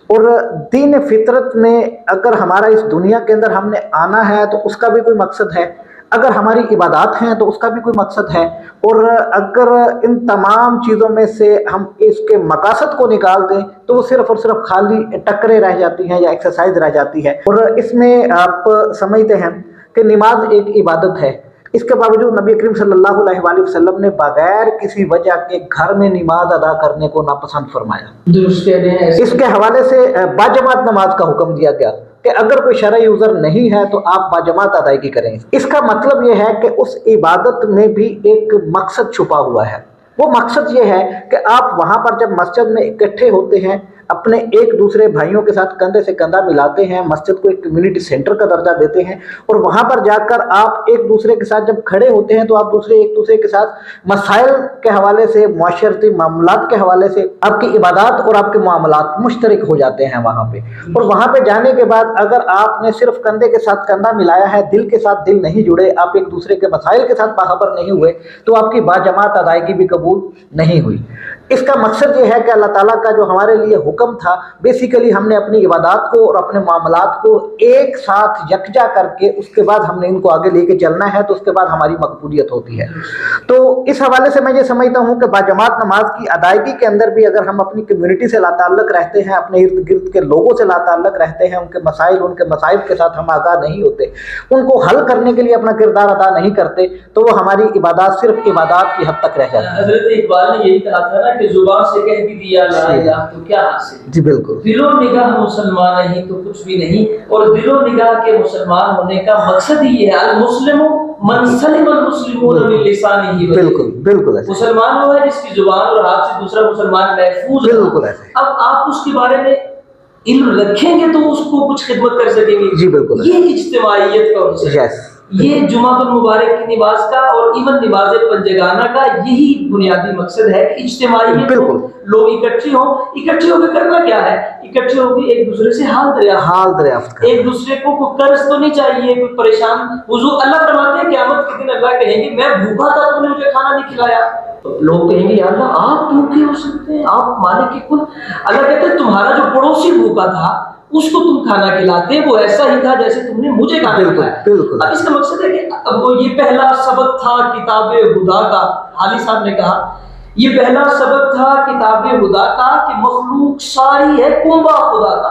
اور دین فطرت میں اگر ہمارا اس دنیا کے اندر ہم نے آنا ہے تو اس کا بھی کوئی مقصد ہے، اگر ہماری عبادات ہیں تو اس کا بھی کوئی مقصد ہے، اور اگر ان تمام چیزوں میں سے ہم اس کے مقاصد کو نکال دیں تو وہ صرف اور صرف خالی ٹکریں رہ جاتی ہیں یا ایکسرسائز رہ جاتی ہے۔ اور اس میں آپ سمجھتے ہیں کہ نماز ایک عبادت ہے، اس کے باوجود نبی کریم صلی اللہ علیہ وآلہ وسلم نے بغیر کسی وجہ کے گھر میں نماز ادا کرنے کو ناپسند فرمایا۔ درست کہہ رہے ہیں۔ اس کے حوالے سے باجماعت نماز کا حکم دیا گیا کہ اگر کوئی شرعی عذر نہیں ہے تو آپ باجماعت ادائیگی کریں۔ اس کا مطلب یہ ہے کہ اس عبادت میں بھی ایک مقصد چھپا ہوا ہے، وہ مقصد یہ ہے کہ آپ وہاں پر جب مسجد میں اکٹھے ہوتے ہیں اپنے ایک دوسرے بھائیوں کے ساتھ کندھے سے کندھا ملاتے ہیں، مسجد کو ایک کمیونٹی سینٹر کا درجہ دیتے ہیں، اور وہاں پر جا کر آپ ایک دوسرے کے ساتھ جب کھڑے ہوتے ہیں تو آپ ایک دوسرے کے ساتھ مسائل کے حوالے سے، معاشرتی معاملات کے حوالے سے آپ کی عبادات اور آپ کے معاملات مشترک ہو جاتے ہیں وہاں پہ۔ اور وہاں پہ جانے کے بعد اگر آپ نے صرف کندھے کے ساتھ کندھا ملایا ہے، دل کے ساتھ دل نہیں جڑے، آپ ایک دوسرے کے مسائل کے ساتھ باخبر نہیں ہوئے، تو آپ کی باجماعت ادائیگی بھی قبول نہیں ہوئی۔ اس کا مقصد یہ ہے کہ اللہ تعالیٰ کا جو ہمارے لیے حکم تھا، بیسیکلی ہم نے اپنی عبادات کو اور اپنے معاملات کو ایک ساتھ یکجا کر کے اس کے بعد ہم نے ان کو آگے لے کے چلنا ہے، تو اس کے بعد ہماری مقبولیت ہوتی ہے۔ تو اس حوالے سے میں یہ سمجھتا ہوں کہ باجماعت نماز کی ادائیگی کے اندر بھی اگر ہم اپنی کمیونٹی سے لاتعلق رہتے ہیں، اپنے ارد گرد کے لوگوں سے لاتعلق رہتے ہیں، ان کے مسائل، ان کے مصائب کے ساتھ ہم آگاہ نہیں ہوتے، ان کو حل کرنے کے لیے اپنا کردار ادا نہیں کرتے، تو وہ ہماری عبادات صرف عبادات کی حد تک رہ جاتی ہے۔ حضرت اقبال نے یہی کہا تھا نا کہ زبان سے کہہ بھی دیا لا الہ تو کیا حاصل۔ جی بالکل۔ دل و نگاہ مسلمان نہیں تو کچھ بھی نہیں، اور دل و نگاہ کے مسلمان ہونے کا مقصد ہی یہ ہے، المسلم من سلم المسلمون من لسانہ و یدہ۔ بالکل بالکل ایسے۔ مسلمان وہ ہے جس کی زبان اور ہاتھ سے دوسرا مسلمان محفوظ ہے۔ بالکل ایسے۔ اب آپ اس کے بارے میں علم رکھیں گے تو اس کو کچھ خدمت کر سکیں گے۔ جی بالکل۔ یہ اجتماعیت کا عنصر ہے۔ یس۔ یہ جمعہ المبارک کی نماز کا اور ایون نماز پنجگانہ کا یہی بنیادی مقصد ہے کہ اجتماعیت ہو، لوگ اکٹھے ہوں۔ اکٹھے ہو کے کرنا کیا ہے؟ اکٹھے ہو کے ایک دوسرے سے حال دریافت کریں۔ ایک دوسرے کو کوئی قرض تو نہیں چاہیے، کوئی پریشان۔ حضور اللہ فرماتے ہیں قیامت کے دن اللہ کہیں گے میں بھوکا تھا تم نے مجھے کھانا نہیں کھلایا، تو لوگ کہیں گے یا اللہ آپ بھوکے ہو سکتے ہیں، آپ مالک کل۔ اللہ کہتے ہیں تمہارا جو پڑوسی بھوکا تھا اس کو تم کھانا کھلاتے، وہ ایسا ہی تھا جیسے تم نے مجھے کھانا کھلایا۔ اب اس کا مقصد ہے کہ اب وہ یہ پہلا سبق تھا کتاب خدا کا، حالی صاحب نے کہا یہ پہلا سبق تھا کتاب خدا کا کہ مخلوق ساری ہے کنبہ خدا کا۔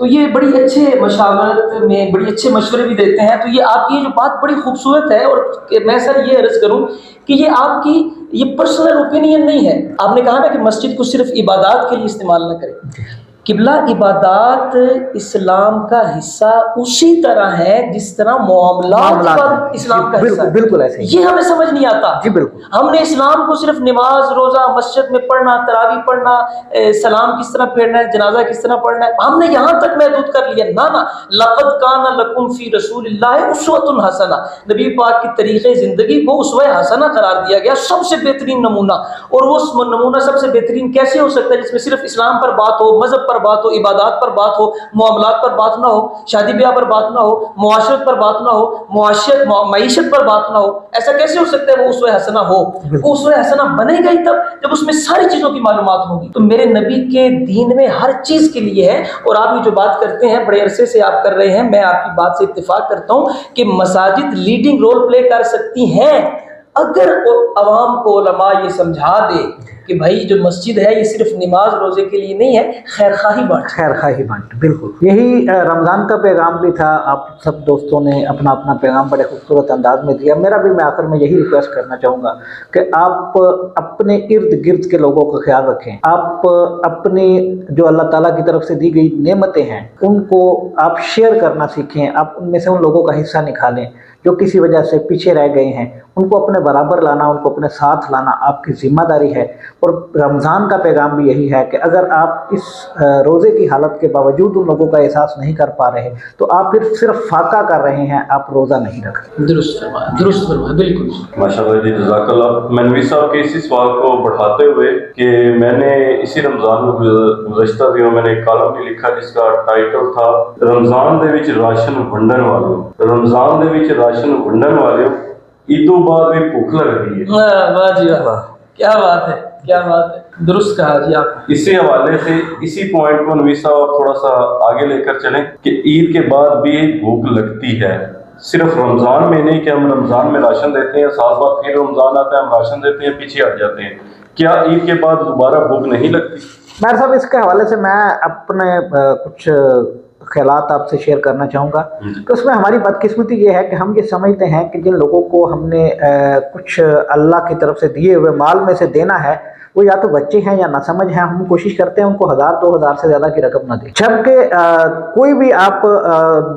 تو یہ بڑی اچھے مشاورت میں بڑی اچھے مشورے بھی دیتے ہیں. تو یہ آپ کی جو بات بڑی خوبصورت ہے, اور میں سر یہ عرض کروں کہ یہ آپ کی یہ پرسنل اوپینین نہیں ہے. آپ نے کہا نا کہ مسجد کو صرف عبادات کے لیے استعمال نہ کریں. قبلہ عبادات اسلام کا حصہ اسی طرح ہے جس طرح معاملات اسلام کا حصہ ہے. بالکل ایسے ہی. یہ ہمیں سمجھ نہیں آتا. جی بالکل. ہم نے اسلام کو صرف نماز روزہ مسجد میں پڑھنا, تراویح پڑھنا, سلام کس طرح پھیرنا ہے, جنازہ کس طرح پڑھنا ہے, ہم نے یہاں تک محدود کر لیا. نہ لقد کان لکم فی رسول اللہ اسوۃ حسنہ, نبی پاک کی طریقے زندگی کو اسوہ حسنہ قرار دیا گیا, سب سے بہترین نمونہ. اور وہ نمونہ سب سے بہترین کیسے ہو سکتا ہے جس میں صرف اسلام پر بات ہو, مذہب پر بات ہو, عبادات پر بات ہو, معاملات پر بات نہ ہو, شادی بیاہ پر بات نہ ہو, معاشرت پر بات نہ ہو, معیشت پر بات نہ ہو. ایسا کیسے ہو سکتا ہے وہ اسوہ حسنہ ہو؟ وہ اسوہ حسنہ بنے گا ہی تب جب اس میں ساری چیزوں کی معلومات ہوگی. تو میرے نبی کے دین میں ہر چیز کے لیے ہے. اور آپ یہ جو بات کرتے ہیں بڑے عرصے سے آپ کر رہے ہیں, میں آپ کی بات سے اتفاق کرتا ہوں کہ مساجد لیڈنگ رول پلے کر سکتی ہیں اگر عوام کو علماء یہ سمجھا دے کہ بھائی جو مسجد ہے یہ صرف نماز روزے کے لیے نہیں ہے, خیر خواہی بانٹ. بالکل یہی رمضان کا پیغام بھی تھا. آپ سب دوستوں نے اپنا اپنا پیغام بڑے خوبصورت انداز میں دیا. میرا بھی میں آخر میں یہی ریکویسٹ کرنا چاہوں گا کہ آپ اپنے ارد گرد کے لوگوں کا خیال رکھیں. آپ اپنی جو اللہ تعالیٰ کی طرف سے دی گئی نعمتیں ہیں ان کو آپ شیئر کرنا سیکھیں. آپ ان میں سے ان لوگوں کا حصہ نکالیں جو کسی وجہ سے پیچھے رہ گئے ہیں. ان کو اپنے برابر لانا, ان کو اپنے ساتھ لانا آپ کی ذمہ داری ہے. اور رمضان کا پیغام بھی یہی ہے کہ اگر آپ اس روزے کی حالت کے باوجود ان لوگوں کا احساس نہیں کر پا رہے تو آپ پھر صرف فاقہ کر رہے ہیں, آپ روزہ نہیں رکھ رہے. درست فرمایا بالکل. ماشاء اللہ جی, جزاک اللہ. منوی صاحب کے اسی سوال کو بڑھاتے ہوئے کہ میں نے اسی رمضان میں گزشتہ دنوں میں نے ایک کالم بھی لکھا جس کا ٹائٹل تھا رمضان دے وچ راشن ونڈن والو. رمضان دے وچ راشن ونڈن والو عیدوں بعد بھی بھوک لگ رہی ہے. واہ جی واہ, کیا بات ہے, کیا بات ہے, درست کہا جی آپ. اسی حوالے سے اسی پوائنٹ کو نوی صاحب تھوڑا سا آگے لے کر چلیں کہ عید کے بعد بھی بھوک لگتی ہے. صرف رمضان میں نہیں کہ ہم رمضان میں راشن دیتے ہیں, سال بعد پھر رمضان آتا ہے ہم راشن دیتے ہیں, پیچھے ہٹ جاتے ہیں. کیا عید کے بعد دوبارہ بھوک نہیں لگتی؟ میر صاحب اس کے حوالے سے میں اپنے کچھ خیالات آپ سے شیئر کرنا چاہوں گا کہ اس میں ہماری بدقسمتی یہ ہے کہ ہم یہ سمجھتے ہیں کہ جن لوگوں کو ہم نے کچھ اللہ کی طرف سے دیے ہوئے مال میں سے دینا ہے وہ یا تو بچے ہیں یا نہ سمجھ ہیں. ہم کوشش کرتے ہیں ان کو 1000-2000 سے زیادہ کی رقم نہ دیں. جبکہ کوئی بھی آپ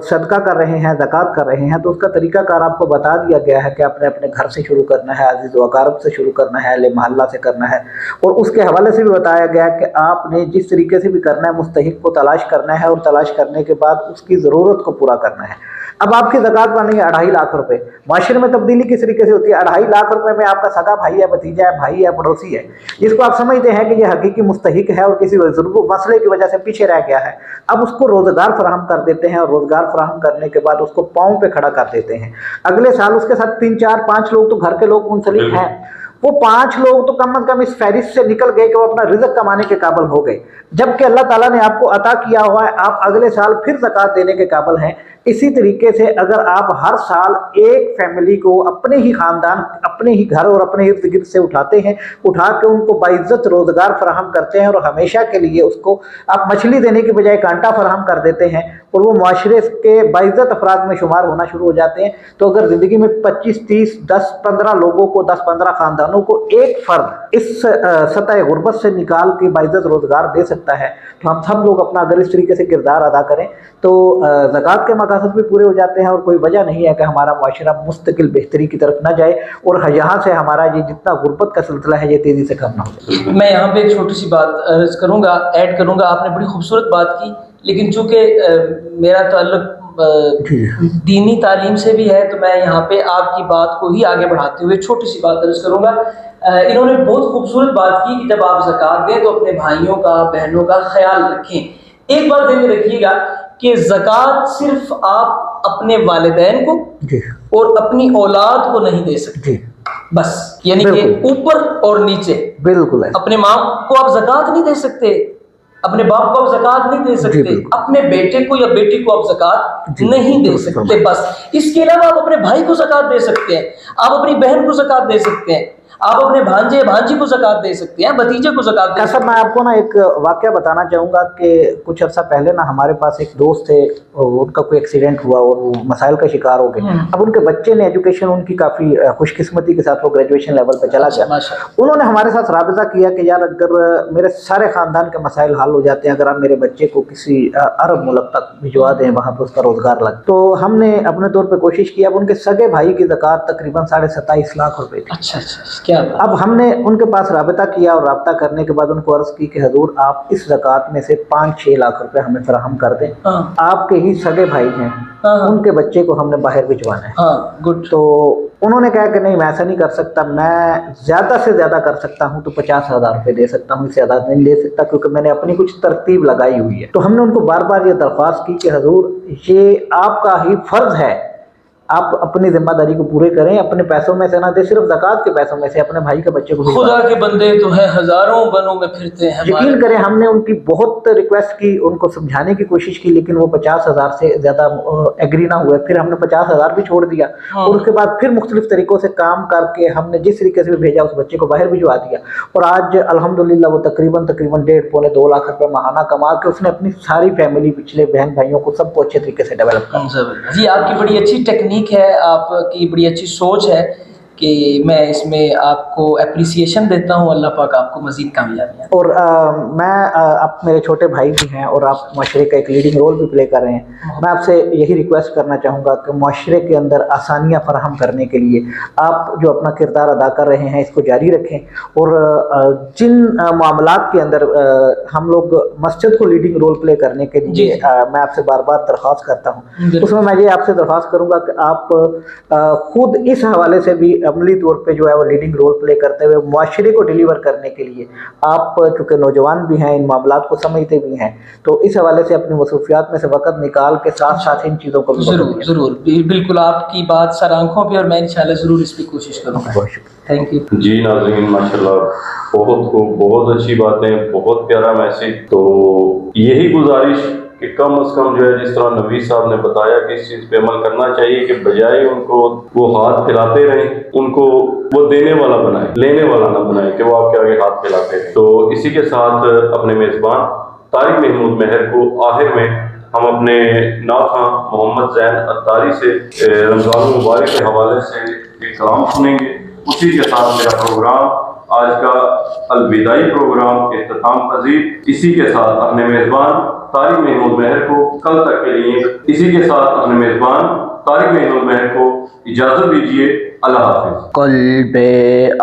صدقہ کر رہے ہیں, زکوٰۃ کر رہے ہیں تو اس کا طریقہ کار آپ کو بتا دیا گیا ہے کہ آپ نے اپنے گھر سے شروع کرنا ہے, عزیز و اقارب سے شروع کرنا ہے, اہل محلہ سے کرنا ہے. اور اس کے حوالے سے بھی بتایا گیا ہے کہ آپ نے جس طریقے سے بھی کرنا ہے مستحق کو تلاش کرنا ہے, اور تلاش کرنے کے بعد اس کی ضرورت کو پورا کرنا ہے. اب آپ کی زکوٰۃ بنی ہے 2.5 لاکھ روپے. معاشرے میں تبدیلی کس طریقے سے ہوتی ہے؟ 2.5 لاکھ روپے میں آپ کا سگا بھائی ہے, بھتیجا ہے, بھائی ہے, پڑوسی ہے, جس کو آپ سمجھتے ہیں کہ یہ حقیقی مستحق ہے اور کسی ضرور مسئلے کی وجہ سے پیچھے رہ گیا ہے. اب اس کو روزگار فراہم کر دیتے ہیں, اور روزگار فراہم کرنے کے بعد اس کو پاؤں پہ کھڑا کر دیتے ہیں. اگلے سال اس کے ساتھ 3 4 5 لوگ تو گھر کے لوگ منسلک ہیں. وہ 5 لوگ تو کم از کم اس فہرست سے نکل گئے کہ وہ اپنا رزق کمانے کے قابل ہو گئے, جبکہ اللہ تعالیٰ نے آپ کو عطا کیا ہوا ہے. آپ اگلے سال پھر زکوٰۃ دینے کے قابل ہیں. اسی طریقے سے اگر آپ ہر سال ایک فیملی کو اپنے ہی خاندان, اپنے ہی گھر اور اپنے ارد گرد سے اٹھاتے ہیں, اٹھا کے ان کو باعزت روزگار فراہم کرتے ہیں, اور ہمیشہ کے لیے اس کو آپ مچھلی دینے کی بجائے کانٹا فراہم کر دیتے ہیں, اور وہ معاشرے کے باعزت افراد میں شمار ہونا شروع ہو جاتے ہیں. تو اگر زندگی میں 25 30 10 15 لوگوں کو, 10 15 خاندانوں کو ایک فرد اس سطح غربت سے نکال کے باعزت روزگار دے سکتا ہے, تو ہم سب لوگ اپنا اگر اس طریقے سے کردار ادا کریں تو زکوٰۃ کے مقاصد بھی پورے ہو جاتے ہیں, اور کوئی وجہ نہیں ہے کہ ہمارا معاشرہ مستقل بہتری کی طرف نہ جائے, اور یہاں سے ہمارا یہ جتنا غربت کا سلسلہ ہے یہ تیزی سے کم نہ ہو جائے. میں یہاں پہ ایک چھوٹی سی بات عرض کروں گا, ایڈ کروں گا. آپ نے بڑی خوبصورت بات کی, لیکن چونکہ میرا تعلق دینی تعلیم سے بھی ہے تو میں یہاں پہ آپ کی بات کو ہی آگے بڑھاتے ہوئے چھوٹی سی بات عرض کروں گا. انہوں نے بہت خوبصورت بات کی کہ جب آپ زکوٰۃ دیں تو اپنے بھائیوں کا, بہنوں کا خیال رکھیں. ایک بات ذہن میں رکھیے گا کہ زکوٰۃ صرف آپ اپنے والدین کو اور اپنی اولاد کو نہیں دے سکتے بس, یعنی کہ اوپر اور نیچے. بالکل اپنے ماں کو آپ زکوٰۃ نہیں دے سکتے, اپنے باپ کو آپ زکوٰۃ نہیں دے سکتے, اپنے بیٹے کو یا بیٹی کو آپ زکوٰۃ نہیں دے سکتے بس. اس کے علاوہ آپ اپنے بھائی کو زکوٰۃ دے سکتے ہیں, آپ اپنی بہن کو زکوٰۃ دے سکتے ہیں, آپ اپنے بھانجے بھانجی کو زکوٰۃ دے سکتے ہیں, بھتیجے کو زکوٰۃ دے صاحب میں آپ کو نا ایک واقعہ بتانا چاہوں گا کہ کچھ عرصہ پہلے نا ہمارے پاس ایک دوست تھے, ان کا کوئی ایکسیڈنٹ ہوا اور وہ مسائل کا شکار ہو گئے. اب ان کے بچے نے ایجوکیشن ان کی کافی خوش قسمتی کے ساتھ وہ گریجویشن لیول پہ چلا گیا. انہوں نے ہمارے ساتھ رابطہ کیا کہ یار اگر میرے سارے خاندان کے مسائل حل ہو جاتے ہیں, اگر آپ میرے بچے کو کسی عرب ملک تک بھجوا دیں, وہاں پہ اس کا روزگار لگ. تو ہم نے اپنے طور پہ کوشش کی. اب ان کے سگے بھائی کی زکوٰۃ تقریباً 27.5 لاکھ روپے تھی. اچھا, کیا بات. اب ہم نے ان کے پاس رابطہ کیا اور رابطہ کرنے کے بعد ان کو عرض کی کہ حضور آپ اس زکوٰۃ میں سے 5-6 لاکھ روپے ہمیں فراہم کر دیں, آپ کے ہی سگے بھائی ہیں, ان کے بچے کو ہم نے باہر بھجوانا ہے. گڈ. تو انہوں نے کہا کہ نہیں میں ایسا نہیں کر سکتا, میں زیادہ سے زیادہ کر سکتا ہوں تو 50,000 روپے دے سکتا ہوں, اس سے زیادہ نہیں دے سکتا کیونکہ میں نے اپنی کچھ ترتیب لگائی ہوئی ہے. تو ہم نے ان کو بار بار یہ درخواست کی کہ حضور یہ آپ کا ہی فرض ہے, آپ اپنی ذمہ داری کو پورے کریں, اپنے پیسوں میں سے نہ دیں, صرف زکوٰۃ کے پیسوں میں سے اپنے بھائی کے بچے کو. خدا کے بندے تو ہیں, ہزاروں بنوں میں پھرتے ہیں. یقین کریں ہم نے ان کی بہت ریکویسٹ کی, ان کو سمجھانے کی کوشش کی, لیکن وہ 50,000 سے زیادہ ایگری نہ ہوئے. پھر ہم نے 50,000 بھی چھوڑ دیا, اور اس کے بعد پھر مختلف طریقوں سے کام کر کے ہم نے جس طریقے سے بھی بھیجا اس بچے کو باہر بھجوا دیا. اور آج الحمدللہ وہ تقریباً 1.5-2 لاکھ روپے ماہانہ کما کے اس نے اپنی ساری فیملی, پچھلے بہن بھائیوں کو سب کو اچھے طریقے سے ڈیولپ کیا. جی آپ کی بڑی اچھی ٹیکنیک ہے, آپ کی بڑی اچھی سوچ ہے کہ میں اس میں آپ کو اپریسیشن دیتا ہوں. اللہ پاک آپ کو مزید کامیابیاں. اور میں آپ میرے چھوٹے بھائی بھی ہیں اور آپ معاشرے کا ایک لیڈنگ رول بھی پلے کر رہے ہیں. میں آپ سے یہی ریکویسٹ کرنا چاہوں گا کہ معاشرے کے اندر آسانیاں فراہم کرنے کے لیے آپ جو اپنا کردار ادا کر رہے ہیں اس کو جاری رکھیں. اور جن معاملات کے اندر ہم لوگ مسجد کو لیڈنگ رول پلے کرنے کے لیے میں آپ سے بار بار درخواست کرتا ہوں, اس میں یہ آپ سے درخواست کروں گا کہ آپ خود اس حوالے سے بھی عملی طور پہ جو ہے وہ لیڈنگ رول پلے کرتے ہوئے معاشرے کو ڈیلیور کرنے کے لیے, آپ چونکہ نوجوان بھی ہیں, ان معاملات کو سمجھتے بھی ہیں, تو اس حوالے سے اپنی مصروفیات میں سے وقت نکال کے ساتھ ساتھ ان چیزوں کو بھی ضرور بالکل آپ کی بات سر آنکھوں پہ, اور میں انشاءاللہ ضرور اس پہ کوشش کروں گا. بہت شکریہ. Thank you. جی ناظرین ماشاءاللہ بہت خوب, بہت اچھی باتیں, بہت پیارا میسج. تو یہی گزارش کہ کم از کم جو ہے جس طرح نوید صاحب نے بتایا کہ اس چیز پہ عمل کرنا چاہیے کہ بجائے ان کو وہ ہاتھ پھیلاتے رہیں, ان کو وہ دینے والا بنائے, لینے والا نہ بنائے کہ وہ آپ کے آگے ہاتھ پھیلاتے رہیں. تو اسی کے ساتھ اپنے میزبان طارق محمود مہر کو آخر میں ہم اپنے ناخواں محمد زین عطاری سے رمضان المبارک کے حوالے سے ایک کلام سنیں گے. اسی کے ساتھ میرا پروگرام آج کا الوداعی پروگرام اختتام پذیر. اسی کے ساتھ اپنے میزبان طارق محمود مہر کو کل تک کے لیے اجازت دیجیے. اللہ حافظ. قلب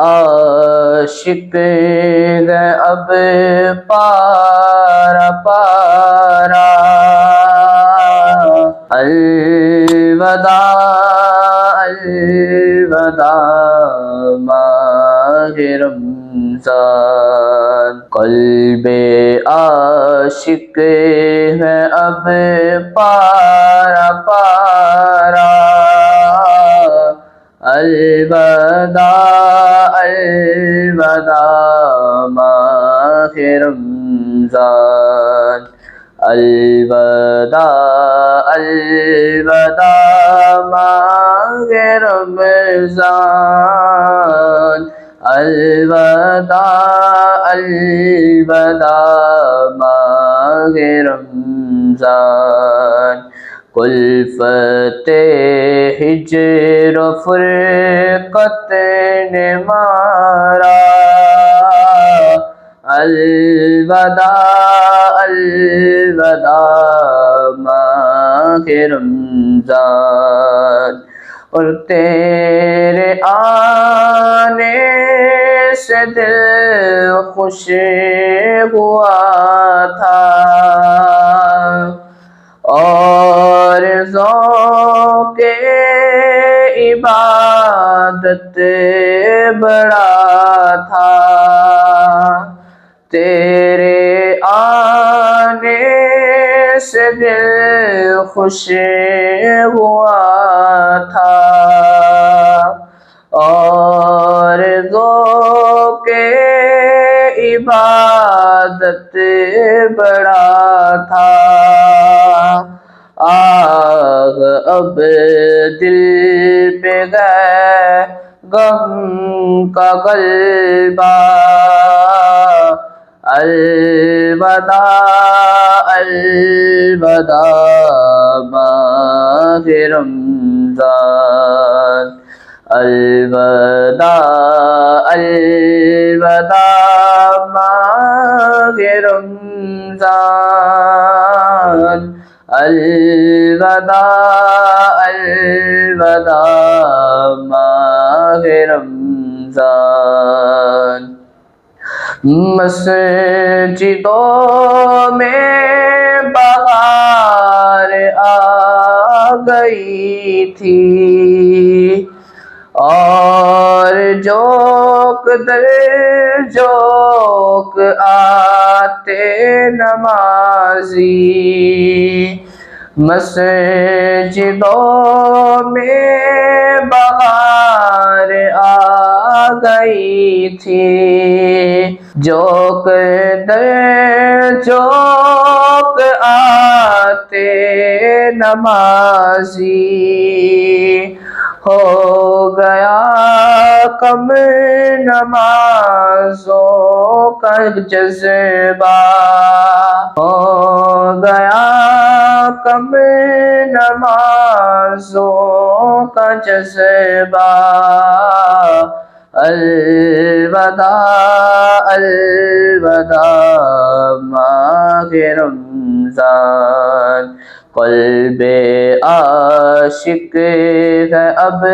عاشق ہے اب پارا پارا, الوداع الوداع ماہ رمضان. قلب عاشق ہے اب پارا پارا, الوداع الوداع ماہ رمضان. الوداع الوداع ماہ رمضان. الوداع الوداع ماہ رمضان. کلفت ہجر و فرقت نے مارا, الوداع الوداع ماہ رمضان. اور تیرے آنے سے دل خوش ہوا تھا, اور ذوق عبادت بڑا تھا. تیرے آنے سے دل خوش ہوا تھا, اور ذوق عبادت بڑا تھا. آہ اب دل پہ غم کا غلبہ الوداع الوداع ماہ رمضان الوداع الوداع ماہ رمضان الوداع الوداع ماہ رمضان مسجدوں میں بہار آ گئی تھی اور جوک در جوک آتے نمازی مسجدوں میں بہار آ گئی تھی جوک در جوک آتے نمازی ہو گیا کم نمازوں کا جذبہ ہو گیا کم نمازوں کا جذبہ الوداع الوداع ماہ رمضان قلب عاشق ہے اب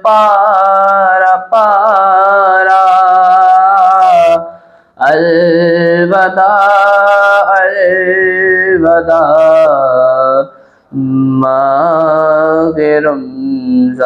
پارا پارا الوداع الوداع ماہ رمضان